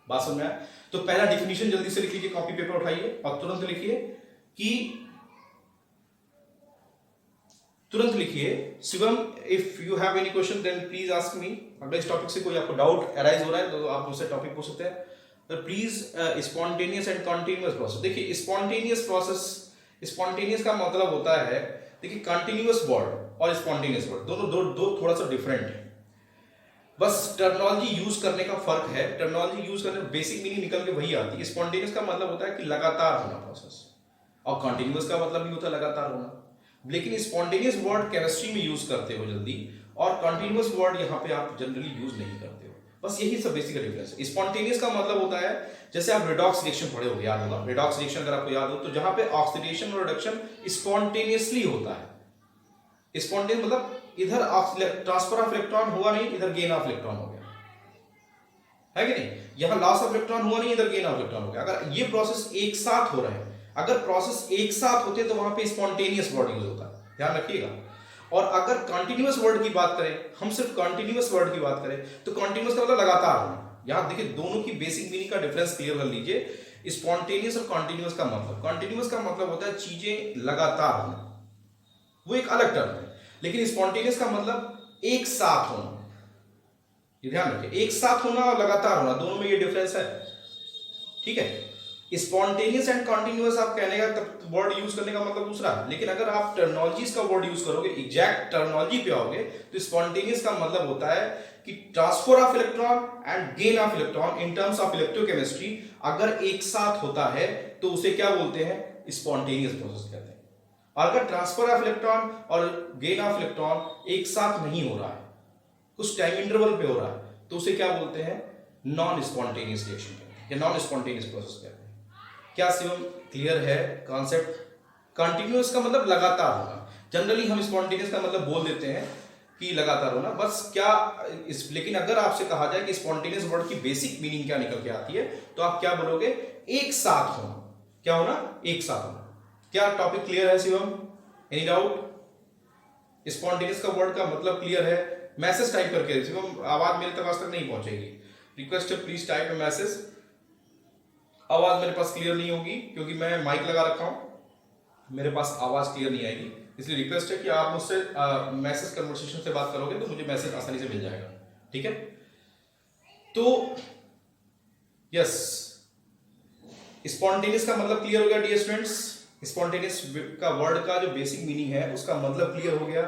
बात समझ में आया? तो पहला डिफिनीशन जल्दी से लिख लीजिए, कॉपी पेपर उठाइए और तुरंत लिखिए Shivam, if you have any question then please ask me. अगर इस टॉपिक से कोई आपको डाउट अराइज हो रहा है तो आप मुझसे टॉपिक पूछ सकते हैं। तो please spontaneous and continuous process. देखिए स्पॉन्टेनियस प्रोसेस, स्पॉन्टेनियस का मतलब होता है, देखिए कंटिन्यूअस वर्ड और स्पॉन्टेनियस वर्ड दोनों थोड़ा सा डिफरेंट है। बस टर्मिनोलॉजी यूज करने का फर्क है। टर्मिनोलॉजी यूज करने बेसिक मीनिंग निकल के वही आती है। स्पॉन्टेनियस का मतलब होता है कि लगातार होना प्रोसेस, और कंटिन्यूअस का मतलब नहीं होता लगातार होना। लेकिन स्पॉन्टेनियस वर्ड केमिस्ट्री में यूज करते हो जल्दी, और कंटिन्यूअस वर्ड यहाँ पे आप जनरली यूज नहीं करते हो। बस यही सब बेसिक डिफरेंस है। स्पॉन्टेनियस का मतलब होता है, जैसे आप रेडॉक्स रिएक्शन पढ़े होंगे, याद होगा रेडॉक्स रिएक्शन अगर आपको याद हो, तो जहां पे ऑक्सीडेशन और रिडक्शन स्पॉन्टेनियसली होता है। स्पॉन्टेनियस मतलब इधर ट्रांसफर ऑफ इलेक्ट्रॉन हुआ नहीं, इधर गेन ऑफ इलेक्ट्रॉन हो गया, है कि नहीं? यहां लॉस ऑफ इलेक्ट्रॉन हुआ नहीं, इधर गेन ऑफ इलेक्ट्रॉन हो गया। अगर ये प्रोसेस एक साथ हो रहे हैं, अगर प्रोसेस एक साथ होते तो वहां पे स्पॉन्टेनियस वर्ड यूज होता है, ध्यान रखिएगा। और अगर कंटिन्यूअस वर्ड की बात करें, हम सिर्फ कंटिन्यूअस वर्ड की बात करें, तो कंटिन्यूअस का मतलब लगातार होना। यहां देखिए दोनों की बेसिक मीनिंग का डिफरेंस क्लियर कर लीजिए। स्पॉन्टेनियस और कंटिन्यूअस का कंटिन्यूअस का मतलब होता है चीजें लगातार होना, वो एक अलग टर्म है। लेकिन स्पॉन्टेनियस का मतलब एक साथ होना, ये ध्यान रखिए, एक साथ होना और लगातार होना, दोनों में ये डिफरेंस है, ठीक है। स्पॉन्टेनियस एंड कंटिन्यूअस आप कहने का तब वर्ड यूज करने का मतलब दूसरा है। लेकिन अगर आप टर्मिनोलॉजीज का वर्ड यूज करोगे, एग्जैक्ट टर्मिनोलॉजी पे आओगे, तो स्पॉन्टेनियस का मतलब होता है कि transfer of electron and gain of electron in terms of electrochemistry अगर एक साथ होता है तो उसे क्या बोलते हैं? स्पॉन्टेनियस प्रोसेस कहते हैं। और अगर ट्रांसफर ऑफ इलेक्ट्रॉन और गेन ऑफ इलेक्ट्रॉन एक साथ नहीं हो रहा है, कुछ टाइम इंटरवल पे हो रहा है, तो उसे क्या बोलते हैं? नॉन स्पॉन्टेनियस रिएक्शन कहते हैं या नॉन स्पॉन्टेनियस प्रोसेस कहते हैं। क्या शिवम क्लियर है कॉन्सेप्ट? कंटिन्यूअस का मतलब लगातार होना। जनरली हम स्पॉन्टेनियस का मतलब बोल देते हैं कि लगातार होना, बस क्या इस, लेकिन अगर आपसे कहा जाए कि स्पॉन्टेनियस वर्ड की बेसिक मीनिंग क्या निकल के आती है, तो आप क्या बोलोगे? एक साथ होना। क्या होना? एक साथ होना। क्या टॉपिक क्लियर है शिवम? Any doubt? स्पॉन्टेनियस का वर्ड का मतलब क्लियर है? मैसेज टाइप करके शिवम, आवाज मेरे तक आज तक नहीं पहुंचेगी, रिक्वेस्ट है प्लीज टाइप ए मैसेज। आवाज मेरे पास क्लियर नहीं होगी क्योंकि मैं माइक लगा रखा हूं, मेरे पास आवाज क्लियर नहीं आएगी, इसलिए रिक्वेस्ट है कि आप मुझसे मैसेज कन्वर्सेशन से बात करोगे तो मुझे मैसेज आसानी से मिल जाएगा, ठीक है? तो यस, स्पॉन्टेनियस का मतलब क्लियर हो गया डियर स्टूडेंट्स। स्पॉन्टेनियस का वर्ड का जो बेसिक मीनिंग है उसका मतलब क्लियर हो गया।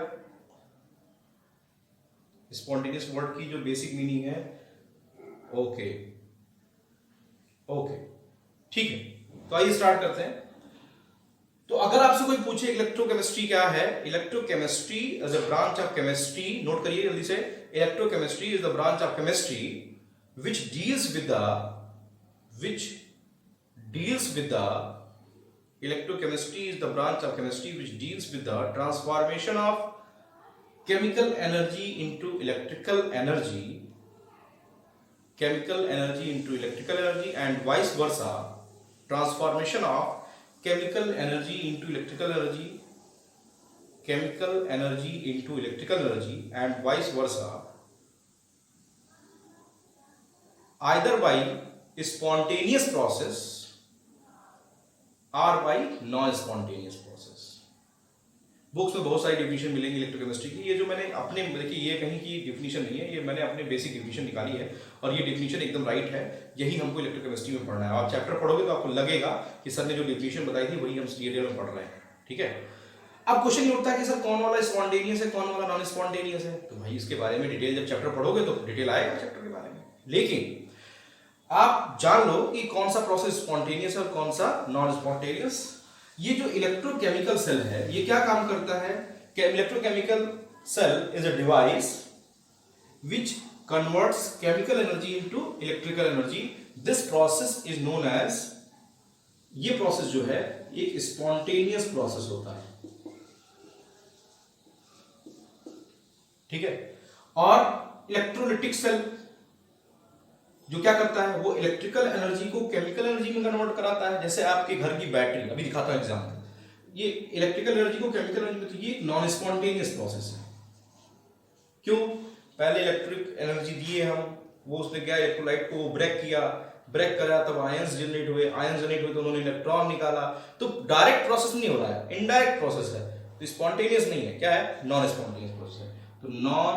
स्पॉन्टेनियस वर्ड की जो बेसिक मीनिंग है, ओके ओके, ठीक है। तो आइए स्टार्ट करते हैं। तो अगर आपसे कोई पूछे इलेक्ट्रोकेमिस्ट्री क्या है, electrochemistry is a branch of chemistry, note करिए जल्दी से, electrochemistry is the branch of chemistry which deals with the electrochemistry is the branch of chemistry which deals with the transformation of chemical energy into electrical energy, and vice versa, transformation of chemical energy into electrical energy and vice versa, either by spontaneous process or by non-spontaneous process। Books में बहुत सारी डिफिनेशन मिलेंगी इलेक्ट्रोकेमिस्ट्री की। ये जो मैंने अपने, देखिए ये कहीं की डिफिनेशन नहीं है, ये मैंने अपने बेसिक डिफिनेशन निकाली है और ये डिफिनेशन एकदम राइट है, यही हमको इलेक्ट्रोकेमिस्ट्री में पढ़ना है। आप चैप्टर पढ़ोगे तो आपको लगेगा कि सर ने जो डिफिनेशन बताई थी वही हम डिटेल में पढ़ रहे हैं, ठीक है? अब क्वेश्चन ये उठता है कि सर कौन वाला स्पॉन्टेनियस है, कौन वाला नॉन स्पॉन्टेनियस है? तो भाई इसके बारे में डिटेल जब चैप्टर पढ़ोगे तो डिटेल आएगा चैप्टर के बारे में, लेकिन आप जान लो कि कौन सा प्रोसेस स्पॉन्टेनियस है और कौन सा नॉन स्पॉन्टेनियस। ये जो इलेक्ट्रोकेमिकल सेल है ये क्या काम करता है? Electrochemical cell is a device which converts chemical energy into electrical energy. This process is known as, ये प्रोसेस जो है एक स्पॉन्टेनियस प्रोसेस होता है, ठीक है? और इलेक्ट्रोलिटिक सेल जो क्या करता है, वो इलेक्ट्रिकल एनर्जी को केमिकल एनर्जी में कन्वर्ट कराता है। जैसे आपके घर की बैटरी, अभी दिखाता हूं एग्जांपल, ये इलेक्ट्रिकल एनर्जी को केमिकल एनर्जी में, तो ये नॉन स्पॉन्टेनियस प्रोसेस है। क्यों? पहले इलेक्ट्रिक एनर्जी दिए हम, वो उसने क्या, इलेक्ट्रोलाइट को ब्रेक किया, ब्रेक करा तब आयंस जनरेट हुए, तो उन्होंने इलेक्ट्रॉन निकाला। तो डायरेक्ट प्रोसेस नहीं हो रहा है, इनडायरेक्ट प्रोसेस है, तो स्पॉन्टेनियस नहीं है, क्या है? नॉन स्पॉन्टेनियस प्रोसेस है। तो नॉन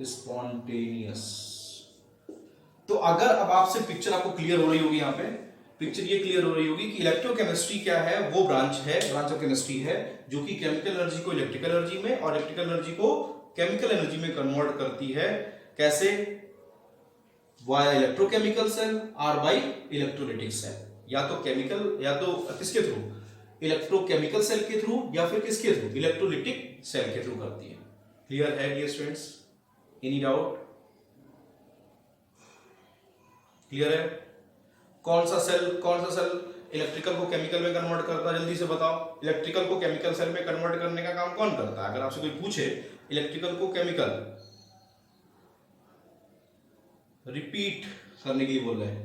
स्पॉन्टेनियस। तो अगर अब आपसे पिक्चर आपको क्लियर हो रही होगी, यहाँ पे पिक्चर ये क्लियर हो रही होगी कि इलेक्ट्रोकेमिस्ट्री क्या है, वो ब्रांच ऑफ केमिस्ट्री है जो कि केमिकल एनर्जी को इलेक्ट्रिकल एनर्जी में और इलेक्ट्रिकल एनर्जी को केमिकल एनर्जी में कन्वर्ट करती है। कैसे? वाया इलेक्ट्रोकेमिकल सेल और बाय इलेक्ट्रोलिटिक सेल, या तो केमिकल, या तो किसके थ्रू? इलेक्ट्रोकेमिकल सेल के थ्रू, या फिर किसके थ्रू? इलेक्ट्रोलिटिक सेल के थ्रू करती है। क्लियर है dear students? Any doubt? Clear है? कौन सा सेल इलेक्ट्रिकल को केमिकल में कन्वर्ट करता है? जल्दी से बताओ, इलेक्ट्रिकल को केमिकल सेल में कन्वर्ट करने का काम कौन करता है? अगर आपसे कोई पूछे इलेक्ट्रिकल को केमिकल, रिपीट करने के लिए बोल रहे हैं।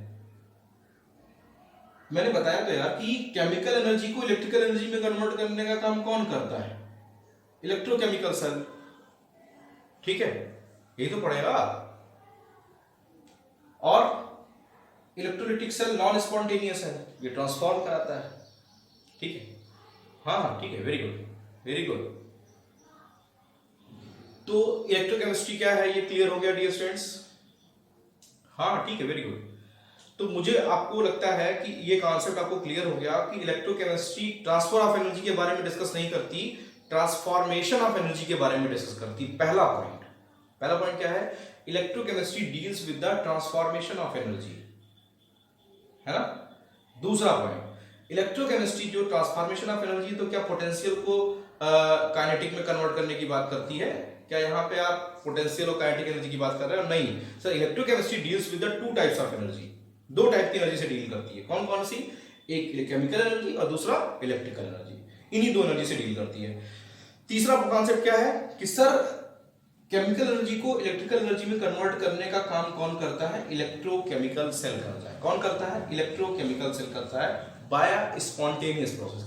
मैंने बताया तो यार कि केमिकल एनर्जी को इलेक्ट्रिकल एनर्जी में कन्वर्ट करने का काम कौन करता है? इलेक्ट्रोकेमिकल सेल, ठीक है? यही तो पढ़ेगा। और इलेक्ट्रोलिटिक सेल नॉन स्पॉन्टेनियस है, ये ट्रांसफॉर्म कराता है, ठीक है? हाँ ठीक है, वेरी गुड वेरी गुड। तो इलेक्ट्रोकेमिस्ट्री क्या है ये क्लियर हो गया डियर स्टूडेंट्स? हाँ ठीक है, वेरी गुड। तो मुझे आपको लगता है कि ये कॉन्सेप्ट आपको क्लियर हो गया कि इलेक्ट्रोकेमिस्ट्री ट्रांसफर ऑफ एनर्जी के बारे में डिस्कस नहीं करती, ट्रांसफॉर्मेशन ऑफ एनर्जी के बारे में डिस्कस करती। पहला पॉइंट क्या है? Electrochemistry deals with the transformation of energy, है ना? दूसरा पॉइंट, इलेक्ट्रोकेमिस्ट्री जो ट्रांसफॉर्मेशन ऑफ एनर्जी, तो क्या पोटेंशियल को काइनेटिक में कन्वर्ट करने की बात करती है? क्या यहाँ पे आप पोटेंशियल और काइनेटिक एनर्जी की बात कर रहे हो? नहीं sir, electrochemistry deals with the two types of energy, दो टाइप की एनर्जी से डील करती है। कौन कौन सी? एक केमिकल एनर्जी और दूसरा इलेक्ट्रिकल एनर्जी, इन्हीं दो एनर्जी से डील करती है। तीसरा कॉन्सेप्ट क्या है कि सर केमिकल एनर्जी को इलेक्ट्रिकल एनर्जी में कन्वर्ट करने का काम कौन करता है? इलेक्ट्रोकेमिकल सेल करता है। कौन करता है? इलेक्ट्रोकेमिकल सेल करता है बाय स्पॉन्टेनियस प्रोसेस।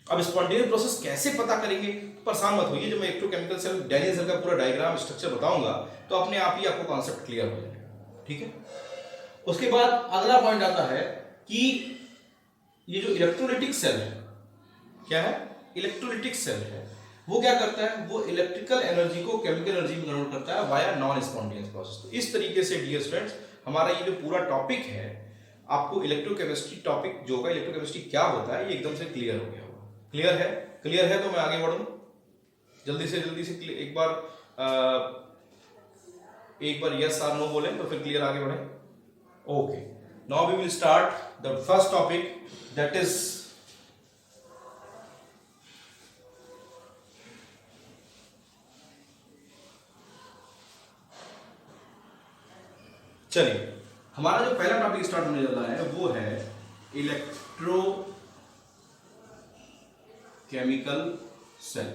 अब स्पॉन्टेनियस प्रोसेस कैसे पता करेंगे? परेशान मत होइए, जब मैं इलेक्ट्रोकेमिकल सेल डैनियल सेल का पूरा डायग्राम स्ट्रक्चर बताऊंगा तो अपने आप ही आपको कॉन्सेप्ट क्लियर हो जाएगा। ठीक है, उसके बाद अगला पॉइंट आता है कि ये जो इलेक्ट्रोलाइटिक सेल है, क्या है? इलेक्ट्रोलाइटिक सेल है, वो क्या करता है? वो इलेक्ट्रिकल एनर्जी को केमिकल एनर्जी में कन्वर्ट करता है वाया नॉन स्पॉन्टेनियस प्रोसेस। तो इस तरीके से डियर स्टूडेंट्स हमारा ये जो पूरा टॉपिक है, आपको इलेक्ट्रोकेमिस्ट्री टॉपिक जो होगा, इलेक्ट्रोकेमिस्ट्री क्या होता है, ये एकदम से क्लियर हो गया होगा। क्लियर है? क्लियर है तो मैं आगे बढ़ूं जल्दी से एक बार यस और नो बोलें तो फिर क्लियर आगे बढ़े। Okay, now we will start the first topic, that is चलिए, हमारा जो पहला टॉपिक स्टार्ट होने जा रहा है वो है इलेक्ट्रोकेमिकल सेल।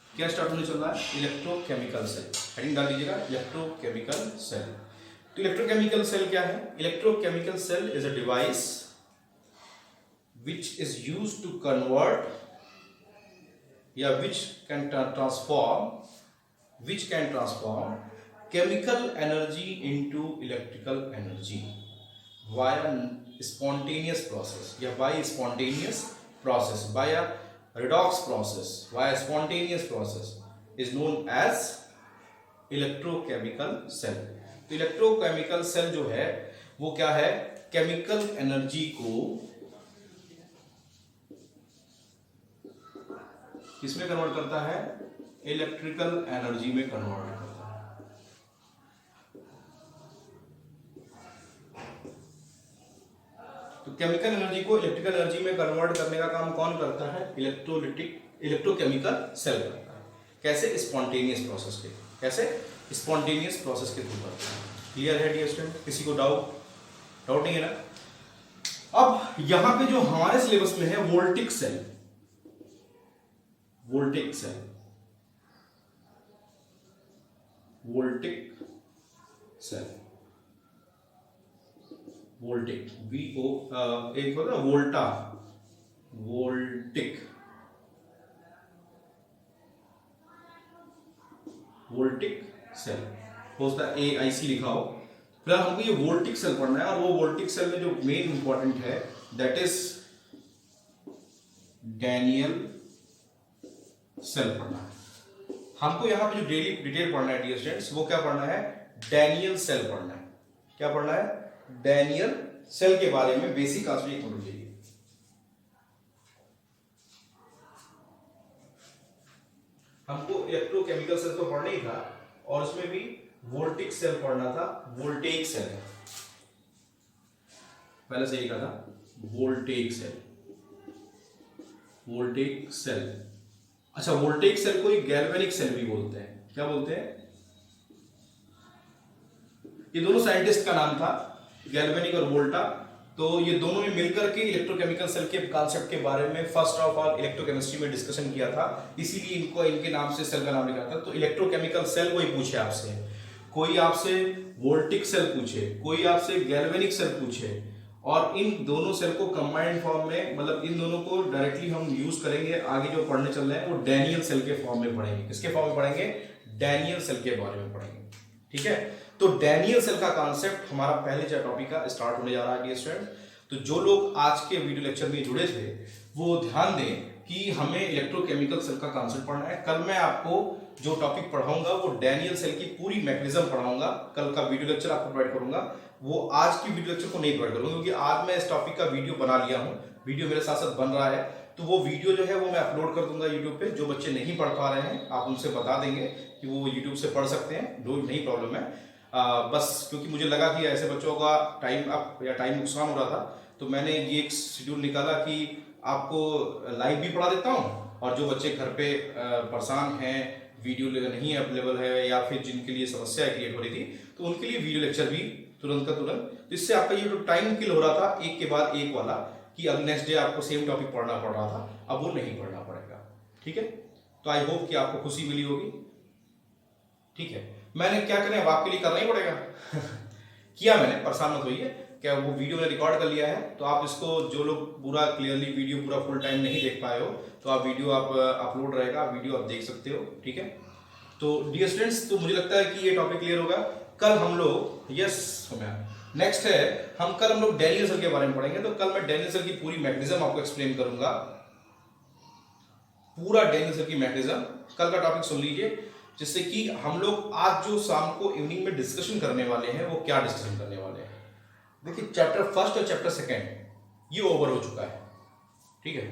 क्या स्टार्ट होने चल रहा है? Electrochemical cell. हेडिंग डाल दीजिएगा, इलेक्ट्रोकेमिकल सेल। तो इलेक्ट्रोकेमिकल सेल क्या है? Electrochemical cell is a device which is used to convert या which can transform chemical energy into electrical energy via spontaneous process या by spontaneous process, by a redox process, via spontaneous process is known as electrochemical cell। तो इलेक्ट्रोकेमिकल सेल जो है वो क्या है? केमिकल एनर्जी को किसमें कन्वर्ट करता है? इलेक्ट्रिकल एनर्जी में कन्वर्ट करता है। तो केमिकल एनर्जी को इलेक्ट्रिकल एनर्जी में कन्वर्ट करने का काम कौन करता है? इलेक्ट्रोकेमिकल सेल करता है। कैसे? स्पॉन्टेनियस प्रोसेस के। कैसे? स्पॉन्टेनियस प्रोसेस के थ्रू करता है। क्लियर है डियर स्टूडेंट? किसी को डाउट नहीं है ना? अब यहां पे जो हमारे सिलेबस में है voltaic cell, voltaic cell, voltaic cell, voltaic VO एक होता है वोल्टा, वोल्टिक, वोल्टिक सेल हो सकता है AIC लिखा हो। फिलहाल हमको ये वोल्टिक सेल पढ़ना है और वो वोल्टिक सेल में जो मेन इंपॉर्टेंट है दैट इज डैनियल सेल पढ़ना है। हमको यहाँ पे जो डेली डिटेल पढ़ना है डियर स्टूडेंट्स, वो क्या पढ़ना है? डैनियल सेल पढ़ना है। क्या पढ़ना है? डैनियल सेल के बारे में बेसिक आज एक नोट लीजिए। हमको इलेक्ट्रोकेमिकल सेल तो पढ़ना ही था और उसमें भी वोल्टिक सेल पढ़ना था। वोल्टेइक सेल है, पहले से लिखा था वोल्टेइक सेल, वोल्टेइक सेल। अच्छा, वोल्टेइक सेल को गैल्वेनिक सेल भी बोलते हैं। क्या बोलते हैं? ये दोनों साइंटिस्ट का नाम था, गैल्वेनिक और वोल्टा। तो ये दोनों ने मिलकर के इलेक्ट्रोकेमिकल सेल के कॉन्सेप्ट के बारे में फर्स्ट ऑफ ऑल इलेक्ट्रोकेमिस्ट्री में डिस्कशन किया था, इसीलिए इनको इनके नाम से सेल का नाम लिखा था। तो इलेक्ट्रोकेमिकल सेल कोई पूछे आपसे, कोई आपसे वोल्टिक सेल पूछे, कोई आपसे गैल्वेनिक सेल पूछे, और इन दोनों सेल को कंबाइंड फॉर्म में, मतलब इन दोनों को डायरेक्टली हम यूज करेंगे। आगे जो पढ़ने चल रहे हैं वो डैनियल सेल के फॉर्म में पढ़ेंगे। किसके फॉर्म में पढ़ेंगे? डैनियल सेल के बारे में पढ़ेंगे। ठीक है, तो डैनियल सेल का कॉन्सेप्ट हमारा पहले टॉपिक का स्टार्ट होने जा रहा है डियर स्टूडेंट। तो जो लोग आज के वीडियो लेक्चर में जुड़े थे वो ध्यान दें कि हमें इलेक्ट्रोकेमिकल सेल का कॉन्सेप्ट पढ़ना है। कल मैं आपको जो टॉपिक पढ़ाऊंगा वो डैनियल सेल की पूरी मैकेनिज्म पढ़ाऊंगा। कल का वीडियो लेक्चर आपको प्रोवाइड करूंगा, वो आज की वीडियो लेक्चर को नहीं प्रोवाइड करूंगा क्योंकि आज मैं इस टॉपिक का वीडियो बना लिया हूं, वीडियो मेरे साथ साथ बन रहा है। तो वो वीडियो जो है वो मैं अपलोड कर दूंगा यूट्यूब पे। जो बच्चे नहीं पढ़ पा रहे हैं आप उनसे बता देंगे कि वो यूट्यूब से पढ़ सकते हैं, नहीं प्रॉब्लम है। बस क्योंकि मुझे लगा कि ऐसे बच्चों का टाइम अप या टाइम नुकसान हो रहा था, तो मैंने ये एक शेड्यूल निकाला कि आपको लाइव भी पढ़ा देता हूँ और जो बच्चे घर पे परेशान हैं, वीडियो नहीं अवेलेबल है या फिर जिनके लिए समस्या क्रिएट हो रही थी, तो उनके लिए वीडियो लेक्चर भी तुरंत का तुरंत। तो इससे आपका ये जो टाइम किल हो रहा था एक के बाद एक वाला, कि अब नेक्स्ट डे आपको सेम टॉपिक पढ़ना पड़ रहा था, अब वो नहीं पढ़ना पड़ेगा। ठीक है, तो आई होप कि आपको खुशी मिली होगी। ठीक है, मैंने क्या करें, अब आपके लिए करना ही पड़ेगा किया मैंने, परेशान मत होइए। क्या वो वीडियो मैंने रिकॉर्ड कर लिया है, तो आप इसको, जो लोग पूरा क्लियरली वीडियो पूरा फुल टाइम नहीं देख पाए हो, तो आप वीडियो आप अपलोड रहेगा, वीडियो आप देख सकते हो। ठीक है, तो डियर स्टूडेंट्स, तो मुझे लगता है कि ये टॉपिक क्लियर होगा। कल हम लोग, यस नेक्स्ट है, कल हम लोग डैनियल सेल के बारे में पढ़ेंगे। तो कल मैं डैनियल सेल की पूरी मैकेनिज्म आपको एक्सप्लेन करूंगा, पूरा डैनियल सेल की मैकेनिज्म। कल का टॉपिक सुन लीजिए, जिससे कि हम लोग आज जो शाम को इवनिंग में डिस्कशन करने वाले हैं, वो क्या डिस्कशन करने वाले हैं। देखिए, चैप्टर फर्स्ट और चैप्टर सेकेंड ये ओवर हो चुका है। ठीक है,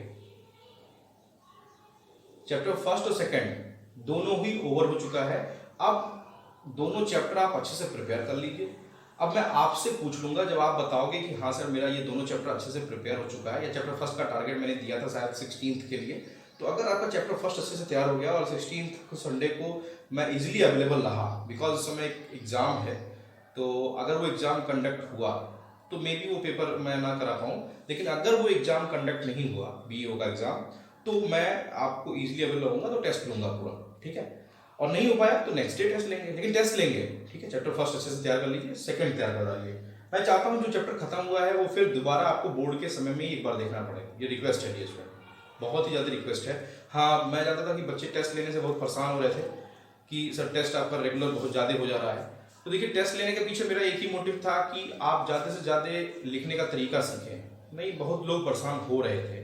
चैप्टर फर्स्ट और सेकेंड दोनों ही ओवर हो चुका है। अब दोनों चैप्टर आप अच्छे से प्रिपेयर कर लीजिए। अब मैं आपसे पूछ लूंगा, जब आप बताओगे कि हाँ सर मेरा ये दोनों चैप्टर अच्छे से प्रिपेयर हो चुका है, या चैप्टर फर्स्ट का टारगेट मैंने दिया था शायद 16th के लिए, तो अगर आपका चैप्टर फर्स्ट अच्छे से तैयार हो गया और 16th को संडे को मैं इजीली अवेलेबल रहा, बिकॉज इस समय एक एग्जाम है, तो अगर वो एग्जाम कंडक्ट हुआ तो मे बी वो पेपर मैं ना करा पाऊँ, लेकिन अगर वो एग्जाम कंडक्ट नहीं हुआ, बीईओ का एग्जाम, तो मैं आपको इजीली अवेलेबल रहूंगा, तो टेस्ट लूंगा पूरा। ठीक है, और नहीं हो पाया तो नेक्स्ट डे टेस्ट लेंगे, लेकिन टेस्ट लेंगे। ठीक है, चैप्टर फर्स्ट अच्छे से तैयार कर लीजिए, सेकंड तैयार कर डालिए। मैं चाहता हूँ जो चैप्टर खत्म हुआ है वो फिर दोबारा आपको बोर्ड के समय में ही एक बार देखना पड़े, ये रिक्वेस्ट है, ये बहुत ही ज़्यादा रिक्वेस्ट है। हाँ, मैं जानता था कि बच्चे टेस्ट लेने से बहुत परेशान हो रहे थे कि सर टेस्ट आपका रेगुलर बहुत ज़्यादा हो जा रहा है। तो देखिए, टेस्ट लेने के पीछे मेरा एक ही मोटिव था कि आप ज़्यादा से ज़्यादा लिखने का तरीका सीखें। नहीं, बहुत लोग परेशान हो रहे थे।